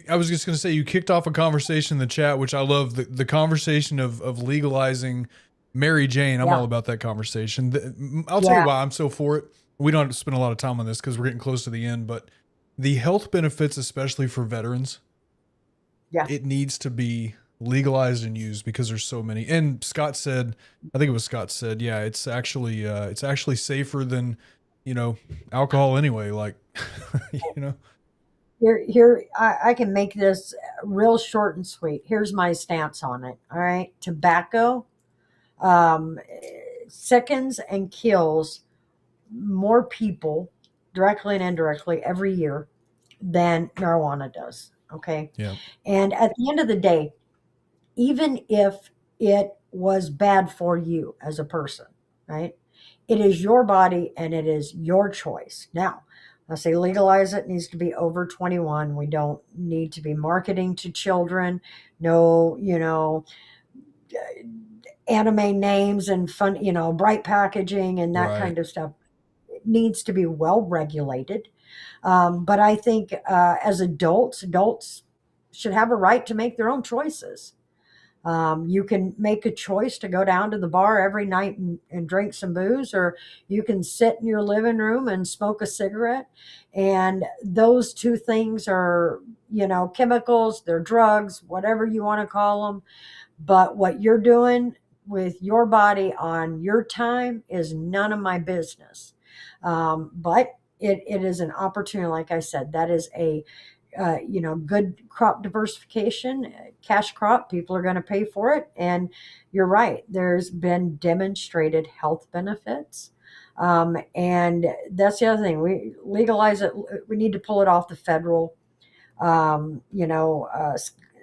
I was just going to say, you kicked off a conversation in the chat, which I love, the conversation of legalizing Mary Jane. I'm all about that conversation. I'll tell you why I'm so for it. We don't have to spend a lot of time on this because we're getting close to the end, but the health benefits, especially for veterans, it needs to be legalized and used because there's so many. And Scott said, I think it was Scott said, yeah, it's actually safer than, alcohol anyway. Like, Here, I can make this real short and sweet. Here's my stance on it. All right. Tobacco sickens and kills more people directly and indirectly every year than marijuana does. Okay. Yeah. And at the end of the day, even if it was bad for you as a person, right? It is your body and it is your choice. Now, I say legalize it, needs to be over 21. We don't need to be marketing to children. No, anime names and fun, bright packaging and that kind of stuff. It needs to be well regulated. But I think as adults should have a right to make their own choices. You can make a choice to go down to the bar every night and drink some booze, or you can sit in your living room and smoke a cigarette. And those two things are, chemicals, they're drugs, whatever you want to call them. But what you're doing with your body on your time is none of my business. But it is an opportunity. Like I said, that is a good crop diversification, cash crop. People are going to pay for it. And you're right. There's been demonstrated health benefits. And that's the other thing. We legalize it. We need to pull it off the federal,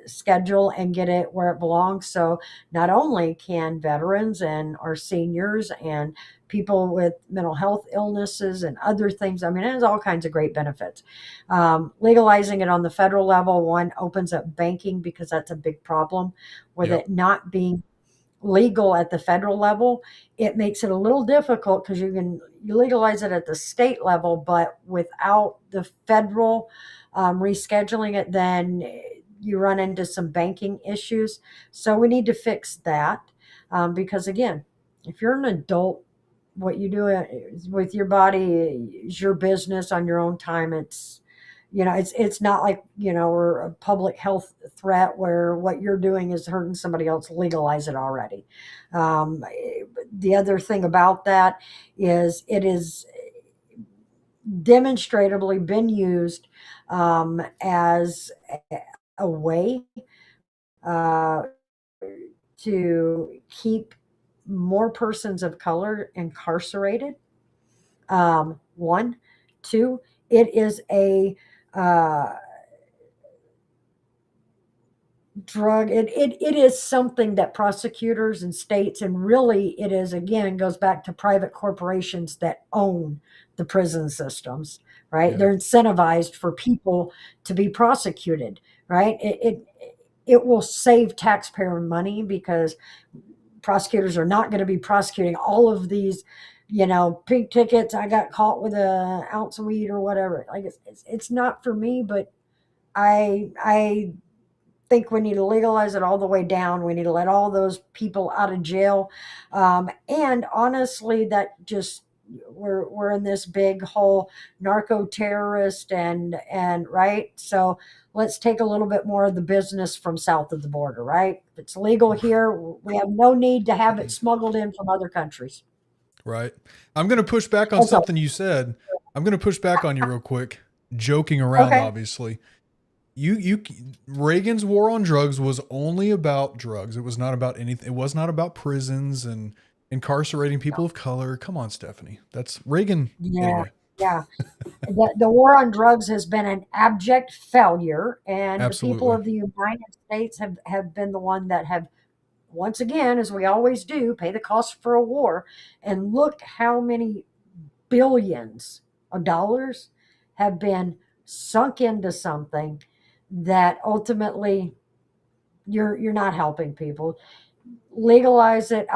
schedule and get it where it belongs. So not only can veterans and our seniors and people with mental health illnesses and other things, it has all kinds of great benefits. Legalizing it on the federal level, one, opens up banking, because that's a big problem with it not being legal at the federal level. It makes it a little difficult because you legalize it at the state level, but without the federal rescheduling it, then you run into some banking issues. So we need to fix that because, again, if you're an adult, what you do with your body is your business on your own time. It's not like, we're a public health threat where what you're doing is hurting somebody else. Legalize it already. The other thing about that is demonstrably been used as a way uh, to keep more persons of color incarcerated. One, two, it is a uh, drug. It is something that prosecutors and states, and really it is, again, goes back to private corporations that own the prison systems, right? Yeah. They're incentivized for people to be prosecuted, right? It will save taxpayer money because prosecutors are not going to be prosecuting all of these, pink tickets. I got caught with a ounce of weed or whatever. Like it's not for me, but I think we need to legalize it all the way down. We need to let all those people out of jail. And honestly, that just we're in this big whole narco terrorist and right. So let's take a little bit more of the business from south of the border, right? If it's legal here, we have no need to have it smuggled in from other countries. Right. I'm going to push back on That's all. something you said. I'm going to push back on you real quick. Joking around, Okay. obviously. You Reagan's war on drugs was only about drugs. It was not about anything. It was not about prisons and incarcerating people of color. Come on, Stephanie. That's Reagan. Yeah. Anyway, Yeah. The war on drugs has been an abject failure, and the people absolutely. of the United States have been the one that have, once again, as we always do, pay the cost for a war. And look how many billions of dollars have been sunk into something that ultimately you're not helping people. Legalize it.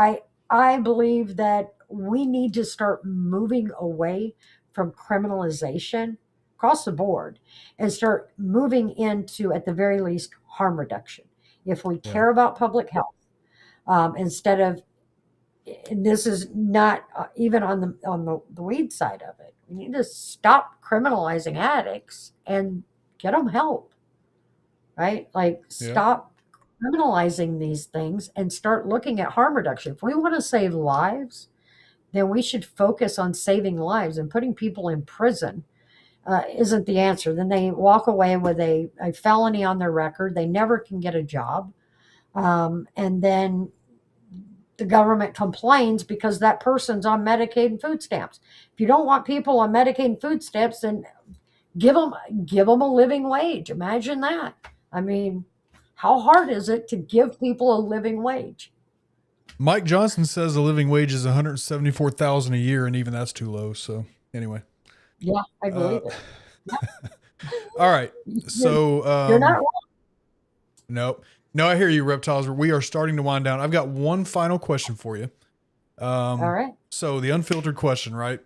I believe that we need to start moving away from criminalization across the board and start moving into, at the very least, harm reduction. If we Yeah. care about public health, instead of, and this is not even on the weed side of it, we need to stop criminalizing addicts and get them help, right? Like Yeah. stop criminalizing these things and start looking at harm reduction. If we want to save lives, then we should focus on saving lives, and putting people in prison isn't the answer. Then they walk away with a felony on their record. They never can get a job. And then the government complains because that person's on Medicaid and food stamps. If you don't want people on Medicaid and food stamps, then give them a living wage. Imagine that. I mean, how hard is it to give people a living wage? Mike Johnson says the living wage is $174,000 a year, and even that's too low. So anyway. Yeah, I believe it. All right. So You're not wrong. Nope. No, I hear you, reptiles. We are starting to wind down. I've got one final question for you. All right. So the unfiltered question, right?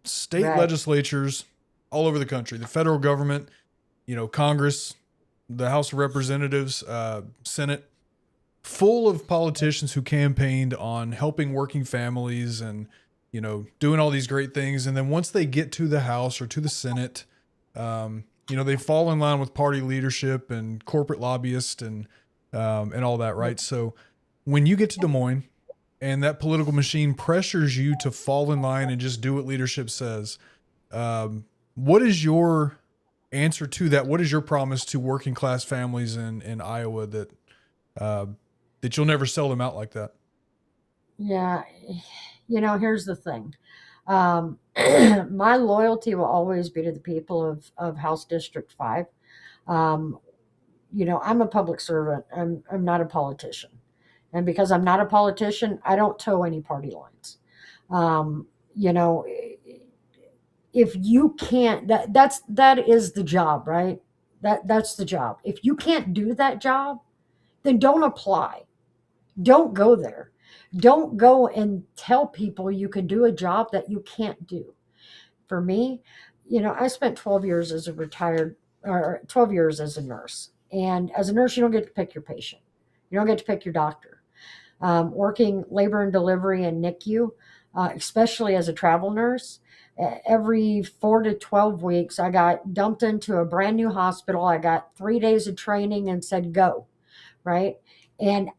State Right. legislatures all over the country, the federal government, Congress, the House of Representatives, Senate, full of politicians who campaigned on helping working families and, doing all these great things. And then once they get to the House or to the Senate, they fall in line with party leadership and corporate lobbyists and all that, right? So when you get to Des Moines and that political machine pressures you to fall in line and just do what leadership says, what is your answer to that? What is your promise to working class families in Iowa that you'll never sell them out like that? Yeah. Here's the thing. My loyalty will always be to the people of House District 5. I'm a public servant. I'm not a politician. And because I'm not a politician, I don't toe any party lines. If you can't, that is the job, right? That's the job. If you can't do that job, then don't apply. Don't go there. Don't go and tell people you can do a job that you can't do. For me, I spent 12 years as a 12 years as a nurse. And as a nurse, you don't get to pick your patient. You don't get to pick your doctor. Working labor and delivery and NICU, especially as a travel nurse, every 4 to 12 weeks, I got dumped into a brand new hospital. I got 3 days of training and said, go, right? And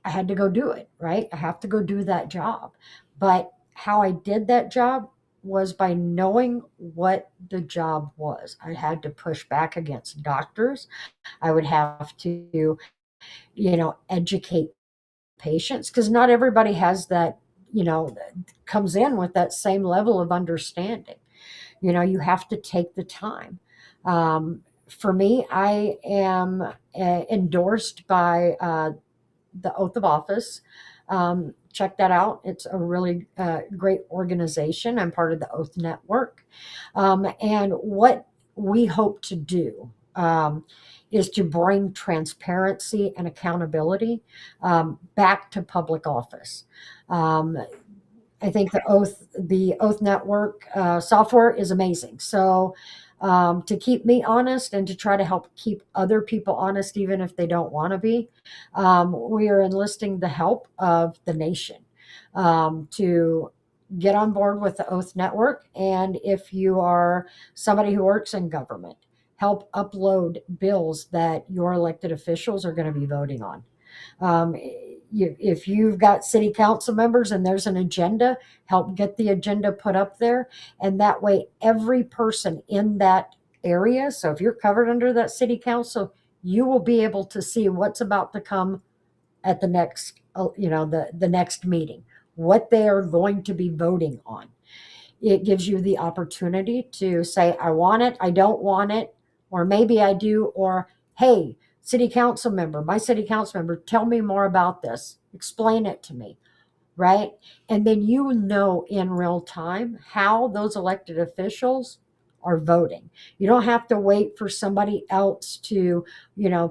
I had to go do it, right? I have to go do that job. But how I did that job was by knowing what the job was. I had to push back against doctors. I would have to, educate patients, because not everybody has that, comes in with that same level of understanding. You have to take the time. For me, I am endorsed by the Oath of Office. Check that out. It's a really great organization. I'm part of the Oath Network. And what we hope to do is to bring transparency and accountability back to public office. I think the Oath Network software is amazing. So to keep me honest and to try to help keep other people honest, even if they don't want to be, we are enlisting the help of the nation to get on board with the Oath Network. And if you are somebody who works in government, help upload bills that your elected officials are going to be voting on. If you've got city council members and there's an agenda, help get the agenda put up there. And that way, every person in that area, so if you're covered under that city council, you will be able to see what's about to come at the next, the next meeting, what they are going to be voting on. It gives you the opportunity to say, I want it, I don't want it, or maybe I do, or hey, my city council member, tell me more about this. Explain it to me, right? And then in real time how those elected officials are voting. You don't have to wait for somebody else to,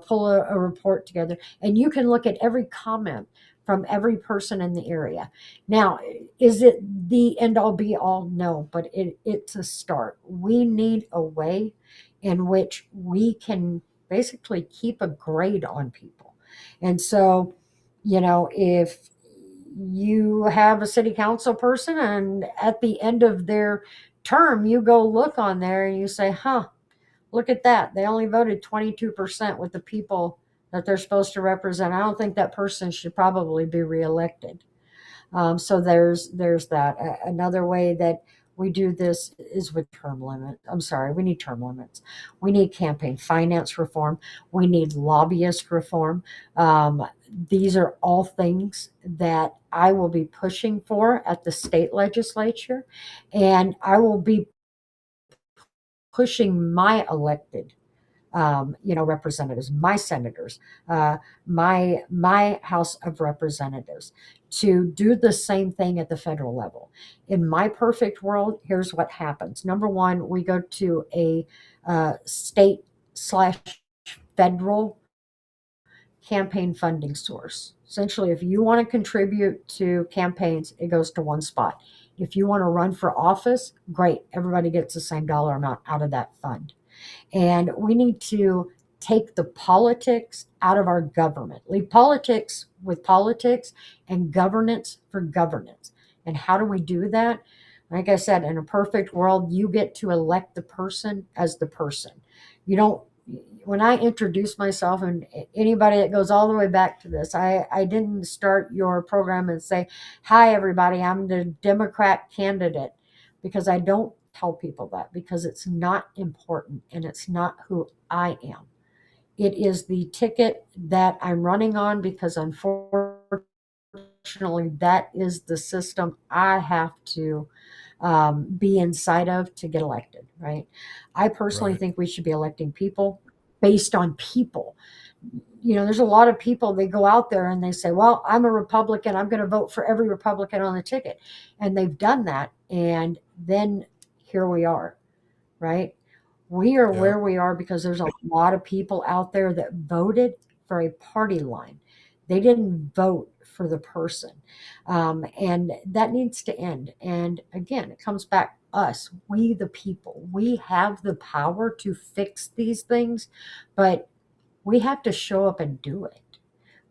pull a report together. And you can look at every comment from every person in the area. Now, is it the end all be all? No, but it's a start. We need a way in which we can basically keep a grade on people. And so, if you have a city council person and at the end of their term, you go look on there and you say, look at that. They only voted 22% with the people that they're supposed to represent. I don't think that person should probably be reelected. So there's that. Another way that we do this is with term limit. We need term limits. We need campaign finance reform. We need lobbyist reform. These are all things that I will be pushing for at the state legislature, and I will be pushing my elected representatives, my senators, my House of Representatives to do the same thing at the federal level. In my perfect world, here's what happens. Number one, we go to a state/federal campaign funding source. Essentially, if you want to contribute to campaigns, it goes to one spot. If you want to run for office, great. Everybody gets the same dollar amount out of that fund. And we need to take the politics out of our government. Leave politics with politics and governance for governance. And how do we do that? Like I said, in a perfect world, you get to elect the person as the person. When I introduce myself, and anybody that goes all the way back to this, I didn't start your program and say, hi, everybody, I'm the Democrat candidate, because I don't tell people that, because it's not important and it's not who I am. It is the ticket that I'm running on, because unfortunately that is the system I have to be inside of to get elected, right? I personally think we should be electing people based on people. There's a lot of people, they go out there and they say, well, I'm a Republican, I'm going to vote for every Republican on the ticket. And they've done that. And then here we are, right? We are where we are because there's a lot of people out there that voted for a party line. They didn't vote for the person. And that needs to end. And again, it comes back us, we the people. We have the power to fix these things, but we have to show up and do it.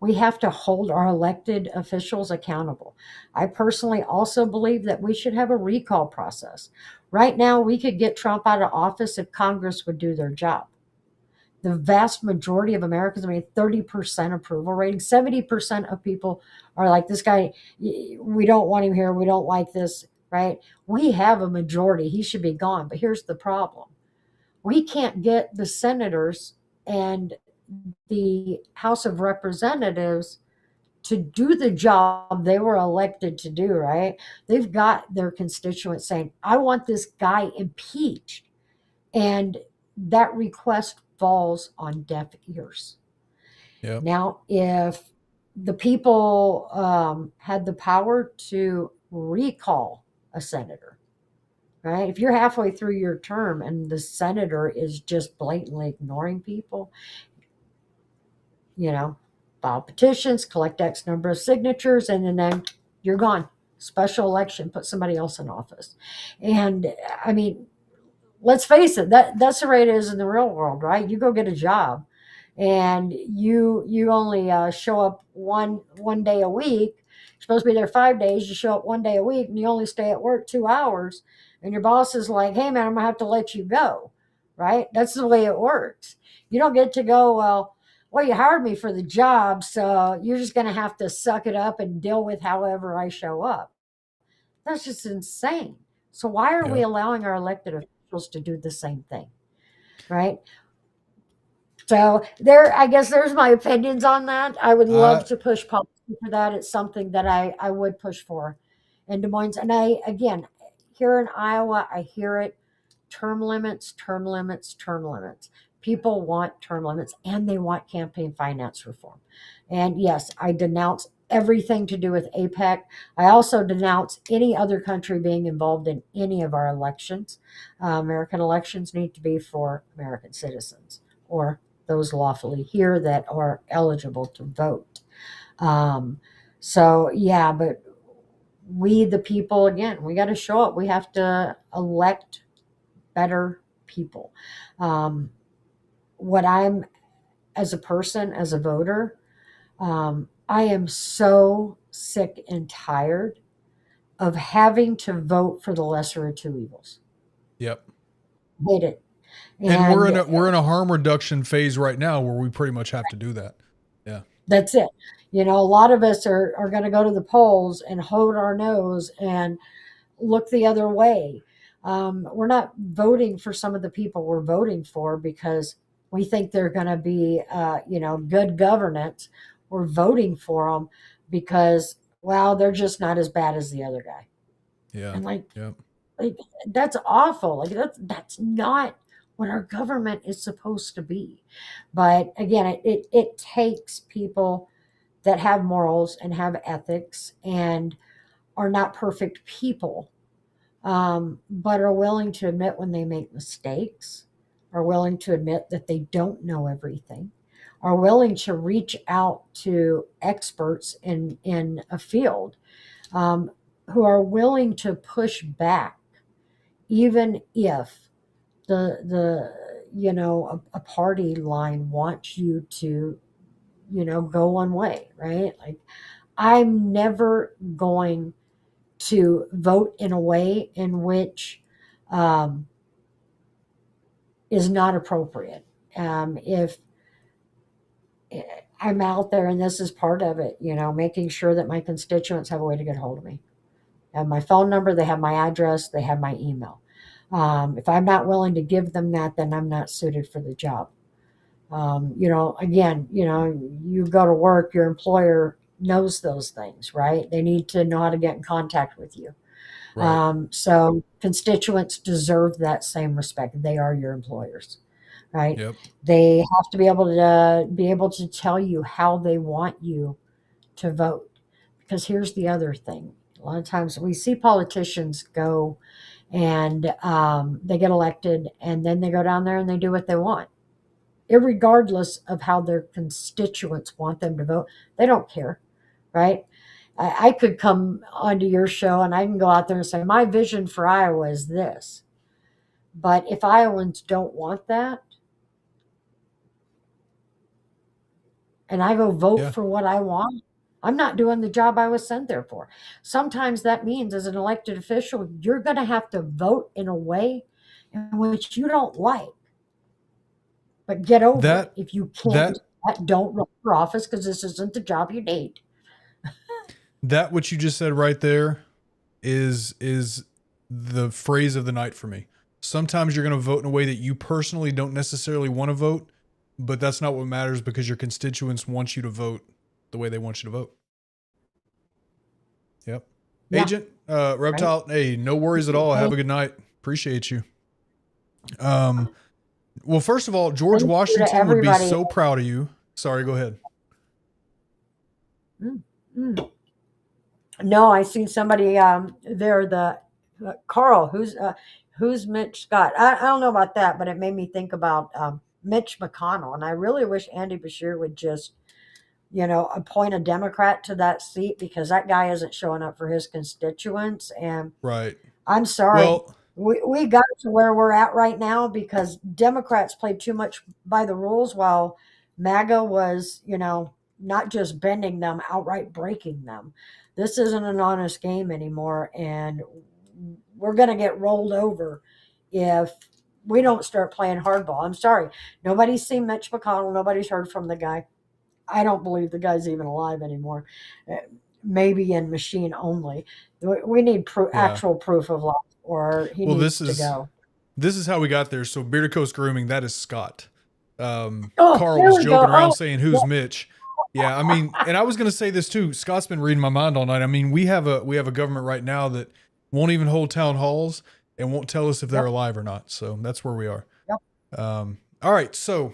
We have to hold our elected officials accountable. I personally also believe that we should have a recall process. Right now, we could get Trump out of office if Congress would do their job. The vast majority of Americans, 30% approval rating, 70% of people are like, this guy, we don't want him here, we don't like this, right? We have a majority. He should be gone. But here's the problem. We can't get the senators and the House of Representatives to do the job they were elected to do, right? They've got their constituents saying, I want this guy impeached. And that request falls on deaf ears. Yep. Now, if the people had the power to recall a senator, right? If you're halfway through your term and the senator is just blatantly ignoring people, file petitions, collect X number of signatures, and then you're gone. Special election, put somebody else in office. And I mean, let's face it, that's the way it is in the real world, right? You go get a job and you only show up one day a week. You're supposed to be there 5 days. You show up 1 day a week and you only stay at work 2 hours. And your boss is like, hey man, I'm gonna have to let you go, right? That's the way it works. You don't get to go, well, you hired me for the job, so you're just gonna have to suck it up and deal with however I show up. That's just insane. So why are we allowing our elected officials to do the same thing, right? So I guess there's my opinions on that. I would love to push policy for that. It's something that I would push for in Des Moines. And again, here in Iowa, I hear it, term limits, term limits, term limits. People want term limits and they want campaign finance reform. And yes, I denounce everything to do with APEC. I also denounce any other country being involved in any of our elections. American elections need to be for American citizens or those lawfully here that are eligible to vote. But we, the people, again, we got to show up. We have to elect better people. What I'm, as a person, as a voter, I am so sick and tired of having to vote for the lesser of two evils. Yep. Hate it. And we're in a harm reduction phase right now where we pretty much have to do that. Yeah. That's it. A lot of us are going to go to the polls and hold our nose and look the other way. We're not voting for some of the people we're voting for because we think they're going to be, good governance. We're voting for them because, they're just not as bad as the other guy. Yeah. And like that's awful. Like that's not what our government is supposed to be. But again, it takes people that have morals and have ethics and are not perfect people, but are willing to admit when they make mistakes, are willing to admit that they don't know everything, are willing to reach out to experts in a field, who are willing to push back, even if a party line wants you to, go one way, right? Like, I'm never going to vote in a way in which is not appropriate. If I'm out there, and this is part of it, making sure that my constituents have a way to get hold of me. They have my phone number, they have my address, they have my email. If I'm not willing to give them that, then I'm not suited for the job. Again, you go to work, your employer knows those things, right? They need to know how to get in contact with you. Right. So constituents deserve that same respect. They are your employers, right? Yep. They have to be able to tell you how they want you to vote. Because here's the other thing. A lot of times we see politicians go and they get elected and then they go down there and they do what they want. Irregardless of how their constituents want them to vote, they don't care, right? I could come onto your show and I can go out there and say, my vision for Iowa is this. But if Iowans don't want that, and I go vote for what I want, I'm not doing the job I was sent there for. Sometimes that means, as an elected official, you're going to have to vote in a way in which you don't like. But get over it. If you can't, don't run for office, because this isn't the job you need. That what you just said right there is the phrase of the night for me. Sometimes you're going to vote in a way that you personally don't necessarily want to vote, but that's not what matters because your constituents want you to vote the way they want you to vote. Yep. Yeah. Agent, Reptile, right. Hey, no worries at all. Have a good night. Appreciate you. Well, first of all, George Washington would be so proud of you. Sorry, go ahead. No, I seen somebody there, the Carl, who's Mitch Scott. I don't know about that, but it made me think about Mitch McConnell. And I really wish Andy Beshear would just, appoint a Democrat to that seat, because that guy isn't showing up for his constituents. And right. I'm sorry. Well, we got to where we're at right now because Democrats played too much by the rules, while MAGA was, not just bending them, outright breaking them. This isn't an honest game anymore, and we're going to get rolled over if we don't start playing hardball. I'm sorry. Nobody's seen Mitch McConnell. Nobody's heard from the guy. I don't believe the guy's even alive anymore. Maybe in machine only. We need actual proof of life, or he needs to go. This is how we got there. So Bearded Coast Grooming, that is Scott. Carl was joking around saying, who's Mitch? Yeah, I mean, and I was going to say this too. Scott's been reading my mind all night. I mean, we have a government right now that won't even hold town halls and won't tell us if they're alive or not. So that's where we are. Yep. All right. So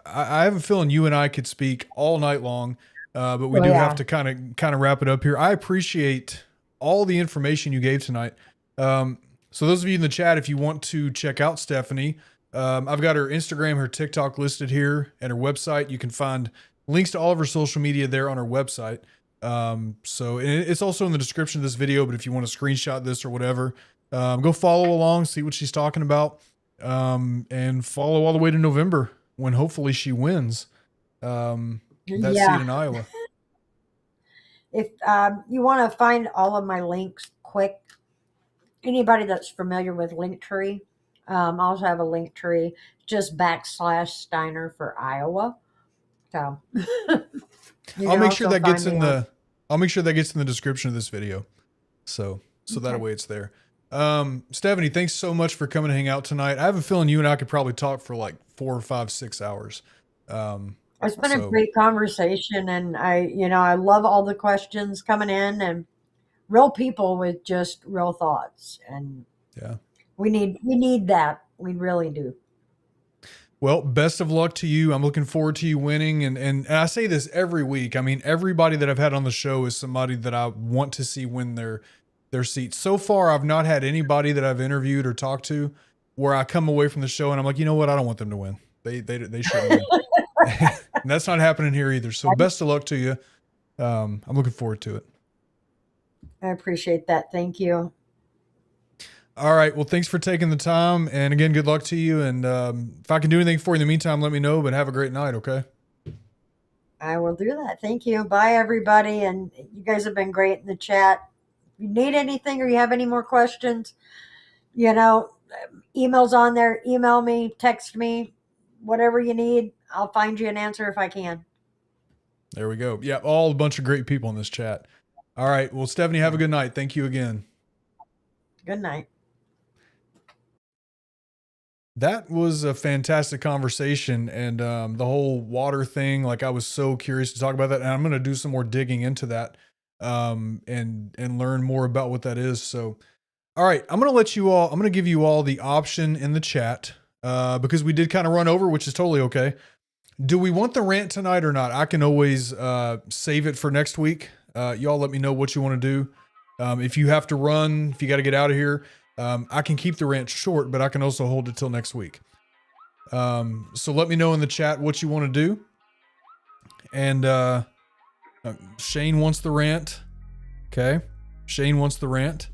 I have a feeling you and I could speak all night long, but we do have to kind of wrap it up here. I appreciate all the information you gave tonight. So those of you in the chat, if you want to check out Stephanie, I've got her Instagram, her TikTok listed here, and her website. You can find links to all of her social media there on her website. So it's also in the description of this video, but if you want to screenshot this or whatever, go follow along, see what she's talking about, and follow all the way to November when hopefully she wins that seat in Iowa. If you want to find all of my links quick, anybody that's familiar with Linktree, I also have a Linktree, just /Steiner for Iowa. So I'll make sure that gets in the description of this video. So that way it's there. Stephanie, thanks so much for coming to hang out tonight. I have a feeling you and I could probably talk for like 4 or 5, 6 hours. It's been a great conversation, and I love all the questions coming in, and real people with just real thoughts. And we need that. We really do. Well, best of luck to you. I'm looking forward to you winning. And I say this every week. I mean, everybody that I've had on the show is somebody that I want to see win their seat. So far, I've not had anybody that I've interviewed or talked to where I come away from the show and I'm like, you know what? I don't want them to win. They shouldn't win. And that's not happening here either. So best of luck to you. I'm looking forward to it. I appreciate that. Thank you. All right. Well, thanks for taking the time. And again, good luck to you. And if I can do anything for you in the meantime, let me know, but have a great night. Okay. I will do that. Thank you. Bye, everybody. And you guys have been great in the chat. If you need anything or you have any more questions, email's on there. Email me, text me, whatever you need. I'll find you an answer if I can. There we go. Yeah. All a bunch of great people in this chat. All right. Well, Stephanie, have a good night. Thank you again. Good night. That was a fantastic conversation, and the whole water thing, like I was so curious to talk about that, and I'm going to do some more digging into that and learn more about what that is. So, all right, I'm going to give you all the option in the chat because we did kind of run over, which is totally okay. Do we want the rant tonight or not? I can always save it for next week. Y'all let me know what you want to do. If you have to run, if you got to get out of here, I can keep the rant short, but I can also hold it till next week. So let me know in the chat what you want to do. And Shane wants the rant. Okay. Shane wants the rant.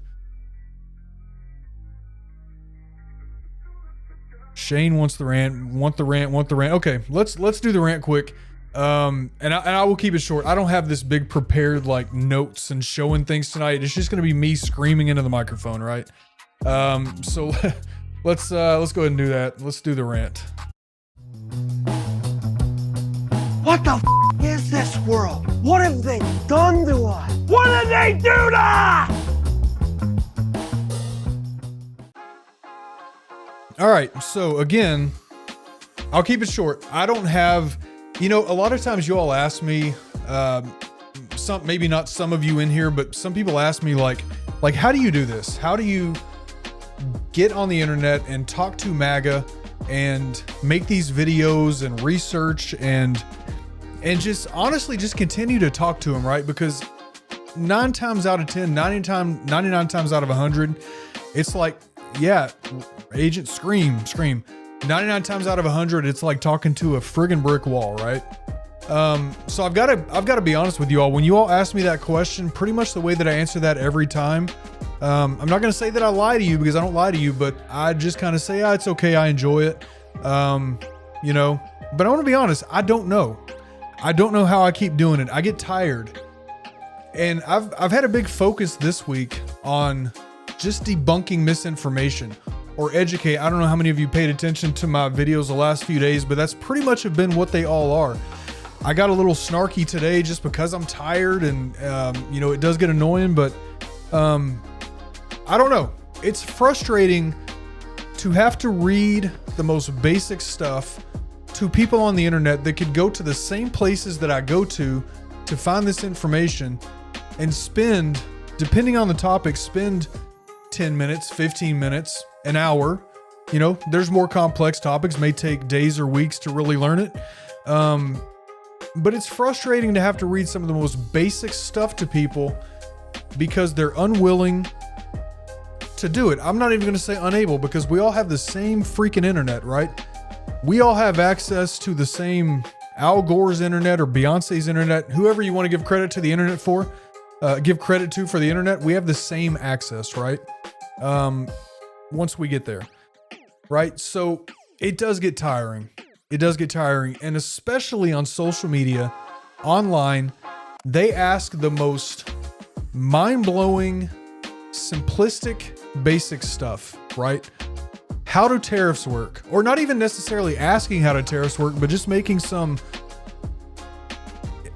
Shane wants the rant. Want the rant. Okay, let's do the rant quick. And I will keep it short. I don't have this big prepared like notes and showing things tonight. It's just going to be me screaming into the microphone, right? So let's go ahead and do that. Let's do the rant. What the is this world? What have they done to us? What did they do to us? right. So again, I'll keep it short. I don't have, a lot of times you all ask me, maybe not some of you in here, but some people ask me like, how do you do this? How do you get on the internet and talk to MAGA and make these videos and research and just honestly just continue to talk to them, right? Because 9 times out of 10, 99 times out of 100, it's like, yeah, agent scream. 99 times out of 100, it's like talking to a friggin' brick wall, right? So I've got to be honest with you all. When you all ask me that question, pretty much the way that I answer that every time, I'm not going to say that I lie to you because I don't lie to you, but I just kind of say, it's okay. I enjoy it. But I want to be honest. I don't know. I don't know how I keep doing it. I get tired. And I've had a big focus this week on just debunking misinformation or educate. I don't know how many of you paid attention to my videos the last few days, but that's pretty much have been what they all are. I got a little snarky today just because I'm tired and, it does get annoying, but I don't know. It's frustrating to have to read the most basic stuff to people on the internet that could go to the same places that I go to find this information and spend, depending on the topic, spend 10 minutes, 15 minutes, an hour. There's more complex topics, may take days or weeks to really learn it. But it's frustrating to have to read some of the most basic stuff to people because they're unwilling to do it. I'm not even going to say unable because we all have the same freaking internet, right? We all have access to the same Al Gore's internet or Beyonce's internet, whoever you want to give credit to the internet for, give credit to for the internet. We have the same access, right? Once we get there, right? So it does get tiring. It does get tiring. And especially on social media, online, they ask the most mind-blowing, simplistic, basic stuff, right? How do tariffs work? Or not even necessarily asking how do tariffs work, but just making some...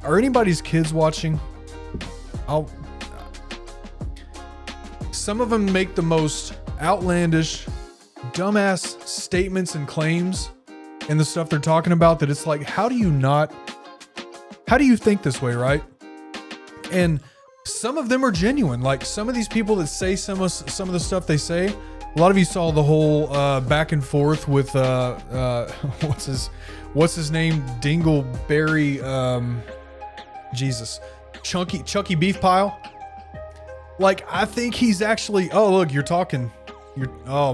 Are anybody's kids watching? Some of them make the most outlandish, dumbass statements and claims in the stuff they're talking about that it's like, how do you think this way, right? And some of them are genuine. Like some of these people that say some of the stuff they say, a lot of you saw the whole back and forth with what's his name? Dingleberry, Chucky Beef Pile. Like, I think he's actually, oh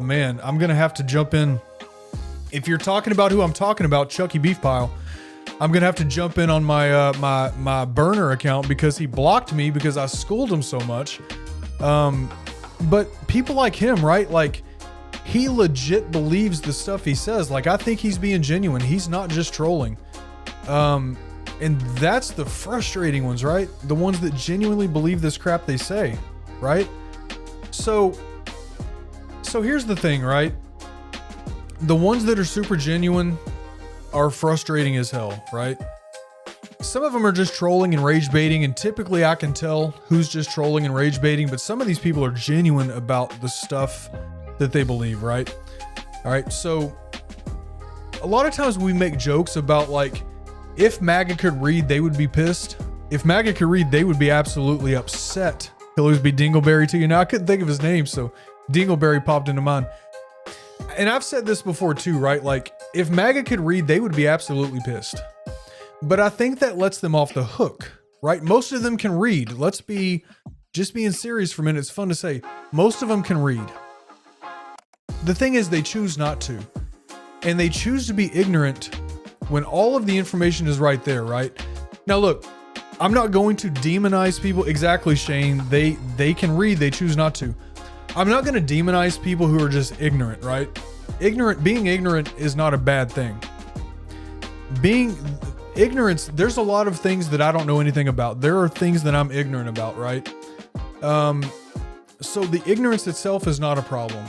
man, I'm going to have to jump in. If you're talking about who I'm talking about, Chucky Beef Pile, I'm going to have to jump in on my, my burner account because he blocked me because I schooled him so much. But people like him, right? Like, he legit believes the stuff he says. Like, I think he's being genuine. He's not just trolling. And that's the frustrating ones, right? The ones that genuinely believe this crap they say, right? So here's the thing, right? The ones that are super genuine are frustrating as hell, right? Some of them are just trolling and rage baiting, and typically I can tell who's just trolling and rage baiting, but some of these people are genuine about the stuff that they believe, right? All right, so a lot of times we make jokes about like, if MAGA could read, they would be pissed. If MAGA could read, they would be absolutely upset. He'll always be Dingleberry to you. Now, I couldn't think of his name, so Dingleberry popped into mind. And I've said this before too, right? Like, if MAGA could read, they would be absolutely pissed. But I think that lets them off the hook, right? Most of them can read. Just being serious for a minute, it's fun to say. Most of them can read. The thing is, they choose not to. And they choose to be ignorant when all of the information is right there, right? Now look, I'm not going to demonize people. Exactly, Shane. They can read, they choose not to. I'm not going to demonize people who are just ignorant, right? Being ignorant is not a bad thing. Ignorance, there's a lot of things that I don't know anything about. There are things that I'm ignorant about, right? So the ignorance itself is not a problem.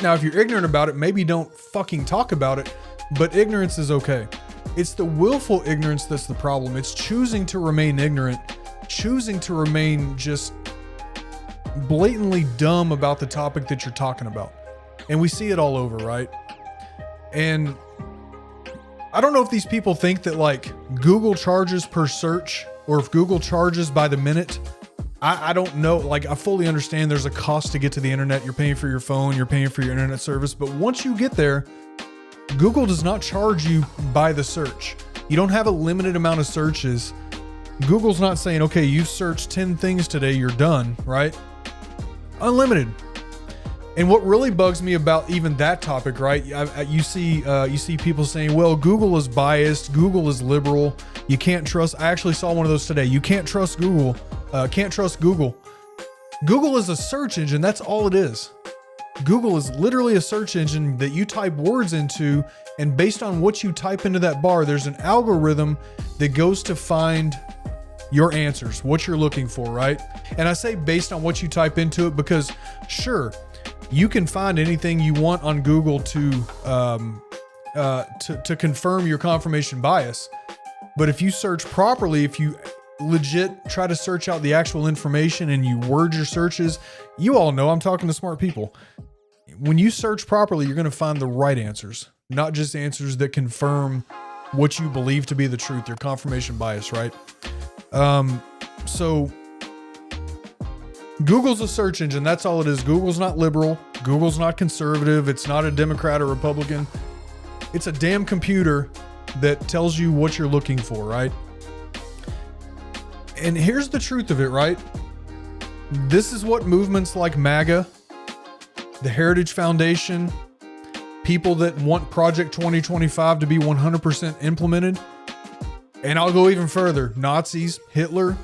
Now, if you're ignorant about it, maybe don't fucking talk about it, but ignorance is okay. It's the willful ignorance that's the problem. It's choosing to remain ignorant, choosing to remain just blatantly dumb about the topic that you're talking about. And we see it all over, right? And I don't know if these people think that like Google charges per search or if Google charges by the minute. I don't know. Like, I fully understand there's a cost to get to the internet. You're paying for your phone, you're paying for your internet service. But once you get there, Google does not charge you by the search. You don't have a limited amount of searches. Google's not saying, okay, you've searched 10 things today, you're done, right? Unlimited. And what really bugs me about even that topic, right? You see people saying, well, Google is biased, Google is liberal, you can't trust. I actually saw one of those today. You can't trust Google. Can't trust Google. Google is a search engine. That's all it is. Google is literally a search engine that you type words into, and based on what you type into that bar, there's an algorithm that goes to find your answers, what you're looking for, right? And I say based on what you type into it because sure, you can find anything you want on Google to confirm your confirmation bias. But if you search properly, if you legit try to search out the actual information and you word your searches, you all know I'm talking to smart people. When you search properly, you're going to find the right answers, not just answers that confirm what you believe to be the truth, your confirmation bias, right? So Google's a search engine. That's all it is. Google's not liberal. Google's not conservative. It's not a Democrat or Republican. It's a damn computer that tells you what you're looking for, right? And here's the truth of it, right? This is what movements like MAGA, the Heritage Foundation, people that want Project 2025 to be 100% implemented, and I'll go even further, Nazis, Hitler,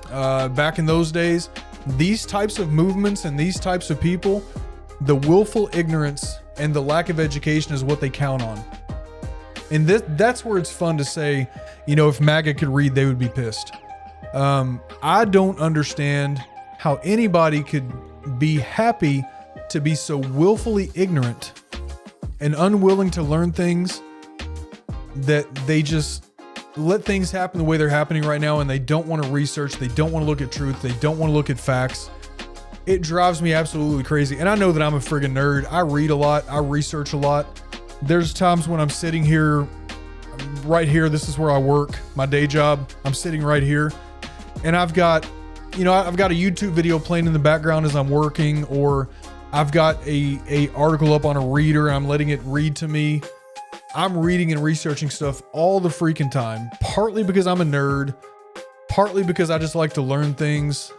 back in those days, these types of movements and these types of people, the willful ignorance and the lack of education is what they count on. And that's where it's fun to say, you know, if MAGA could read, they would be pissed. I don't understand how anybody could be happy to be so willfully ignorant and unwilling to learn things that they just let things happen the way they're happening right now, and they don't want to research, they don't want to look at truth, they don't want to look at facts. It drives me absolutely crazy. And I know that I'm a friggin' nerd. I read a lot, I research a lot. There's times when I'm sitting here, right here, this is where I work, my day job, I'm sitting right here, and I've got a YouTube video playing in the background as I'm working, or I've got a article up on a reader and I'm letting it read to me. I'm reading and researching stuff all the freaking time, partly because I'm a nerd, partly because I just like to learn things.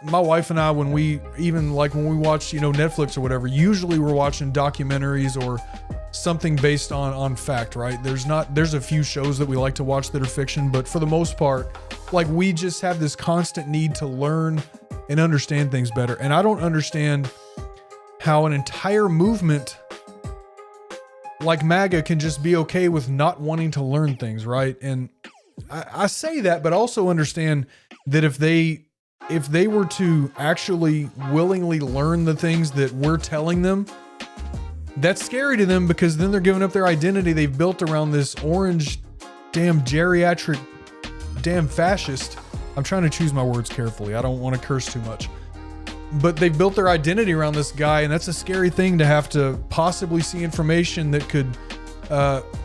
My wife and I, when we watch, Netflix or whatever, usually we're watching documentaries or something based on fact, right? There's a few shows that we like to watch that are fiction, but for the most part, like, we just have this constant need to learn and understand things better. And I don't understand how an entire movement like MAGA can just be okay with not wanting to learn things, right? And I say that, but also understand that if they were to actually willingly learn the things that we're telling them, that's scary to them, because then they're giving up their identity they've built around this orange, damn geriatric, damn fascist. I'm trying to choose my words carefully. I don't want to curse too much. But they've built their identity around this guy, and that's a scary thing to have to possibly see information that could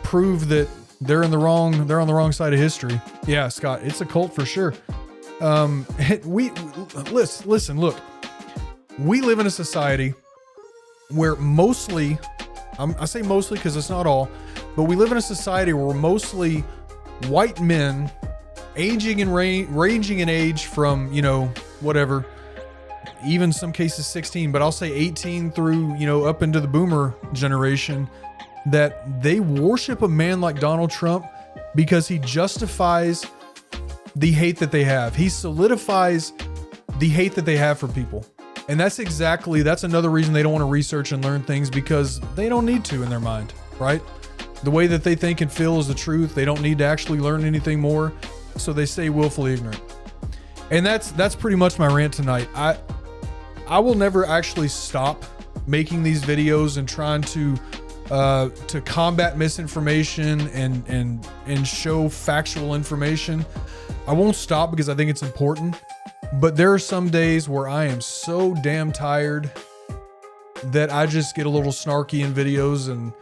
prove that they're on the wrong side of history. Yeah, Scott, it's a cult for sure. Listen, look, we live in a society where mostly, I say mostly because it's not all, but we live in a society where mostly white men, ranging in age from, whatever, even some cases 16, but I'll say 18 through, up into the boomer generation, that they worship a man like Donald Trump because he justifies the hate that they have. He solidifies the hate that they have for people. And that's another reason they don't want to research and learn things, because they don't need to in their mind, right? The way that they think and feel is the truth. They don't need to actually learn anything more. So they stay willfully ignorant. And that's pretty much my rant tonight. I will never actually stop making these videos and trying to combat misinformation and show factual information. I won't stop because I think it's important. But there are some days where I am so damn tired that I just get a little snarky in videos, and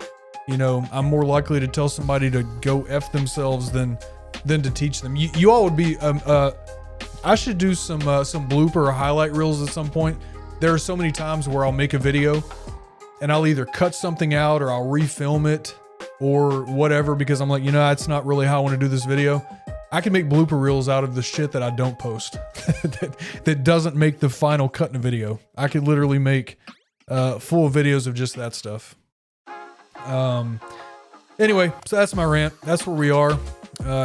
you know, I'm more likely to tell somebody to go F themselves than to teach them. You all would be, I should do some blooper or highlight reels at some point. There are so many times where I'll make a video and I'll either cut something out or I'll refilm it or whatever, because I'm like, you know, that's not really how I want to do this video. I can make blooper reels out of the shit that I don't post that doesn't make the final cut in a video. I could literally make full videos of just that stuff. Anyway, so that's my rant. That's where we are.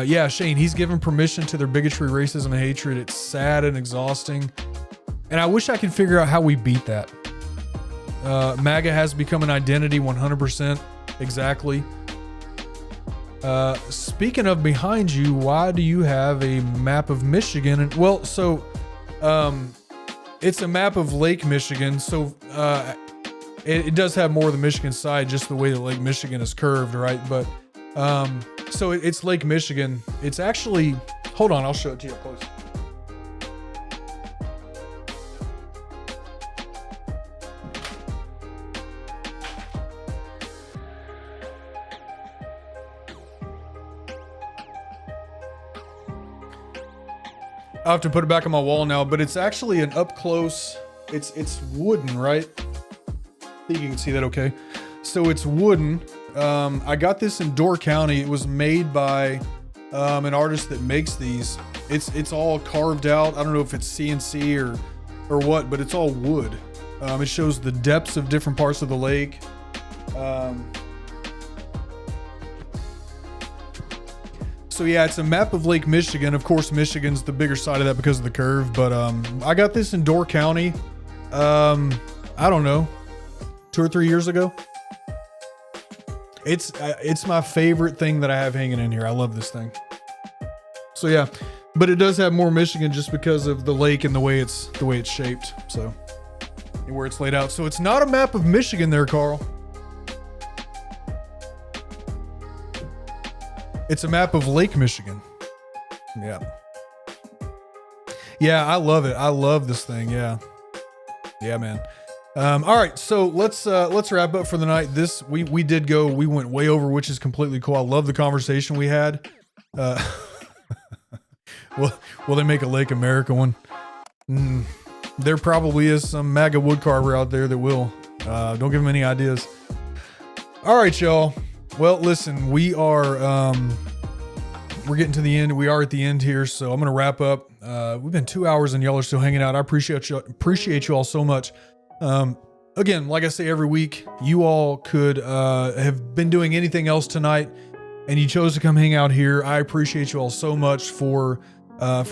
Yeah, Shane, he's given permission to their bigotry, racism, and hatred. It's sad and exhausting. And I wish I could figure out how we beat that. MAGA has become an identity 100%. Exactly. Speaking of behind you, why do you have a map of Michigan? And well, so it's a map of Lake Michigan. So it does have more of the Michigan side, just the way that Lake Michigan is curved, right? But so it's Lake Michigan. It's actually, hold on, I'll show it to you up close. I'll have to put it back on my wall now, but it's actually an up close, it's wooden, right? I think you can see that okay. So it's wooden. I got this in Door County. It was made by an artist that makes these. It's all carved out. I don't know if it's CNC or what, but it's all wood. It shows the depths of different parts of the lake. So yeah, it's a map of Lake Michigan. Of course, Michigan's the bigger side of that because of the curve, but I got this in Door County. I don't know, 2 or 3 years ago. It's my favorite thing that I have hanging in here. I love this thing. So yeah, but it does have more Michigan just because of the lake and the way it's shaped. So, and where it's laid out. So it's not a map of Michigan there, Carl. It's a map of Lake Michigan. Yeah. Yeah, I love it. I love this thing. Yeah. Yeah, man. All right, so let's wrap up for the night. We went way over, which is completely cool. I love the conversation we had. Will they make a Lake America one? There probably is some MAGA woodcarver out there that will. Don't give them any ideas. All right, y'all. Well, listen, we're getting to the end. We are at the end here, so I'm going to wrap up. We've been 2 hours and y'all are still hanging out. I appreciate you all so much. Again, like I say every week, you all could have been doing anything else tonight and you chose to come hang out here. I appreciate you all so much for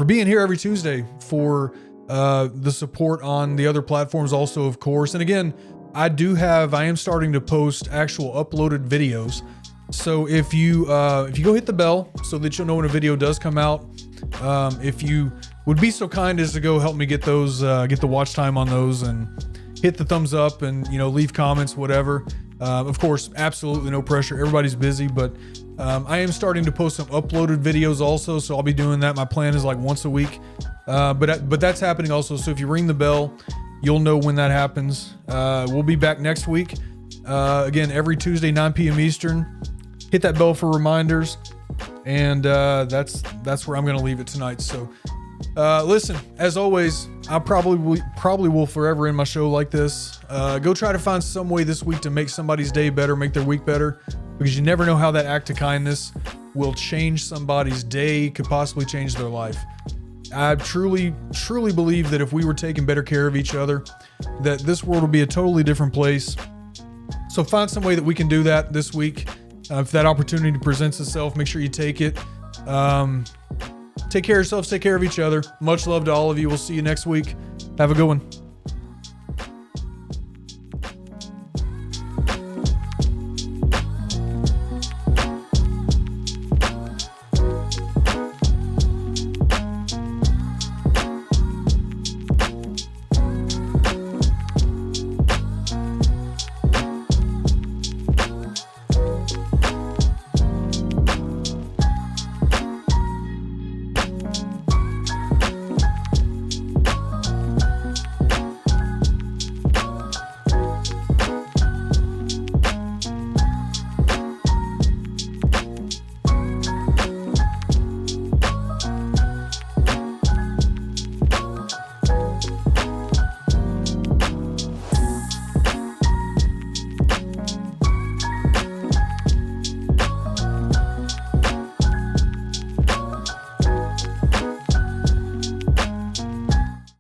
being here every Tuesday, for the support on the other platforms also, of course. And again, I am starting to post actual uploaded videos. So if you go hit the bell so that you'll know when a video does come out, if you would be so kind as to go help me get those, get the watch time on those and hit the thumbs up and, leave comments, whatever. Of course, absolutely no pressure. Everybody's busy, but I am starting to post some uploaded videos also. So I'll be doing that. My plan is like once a week, but that's happening also. So if you ring the bell, you'll know when that happens. We'll be back next week. Again, every Tuesday, 9 p.m. Eastern. Hit that bell for reminders. And that's where I'm going to leave it tonight. So listen, as always, I probably will forever end my show like this. Go try to find some way this week to make somebody's day better, make their week better, because you never know how that act of kindness will change somebody's day, could possibly change their life. I truly believe that if we were taking better care of each other, that this world would be a totally different place. So find some way that we can do that this week. If that opportunity presents itself, make sure you take it. Take care of yourselves, take care of each other. Much love to all of you. We'll see you next week. Have a good one.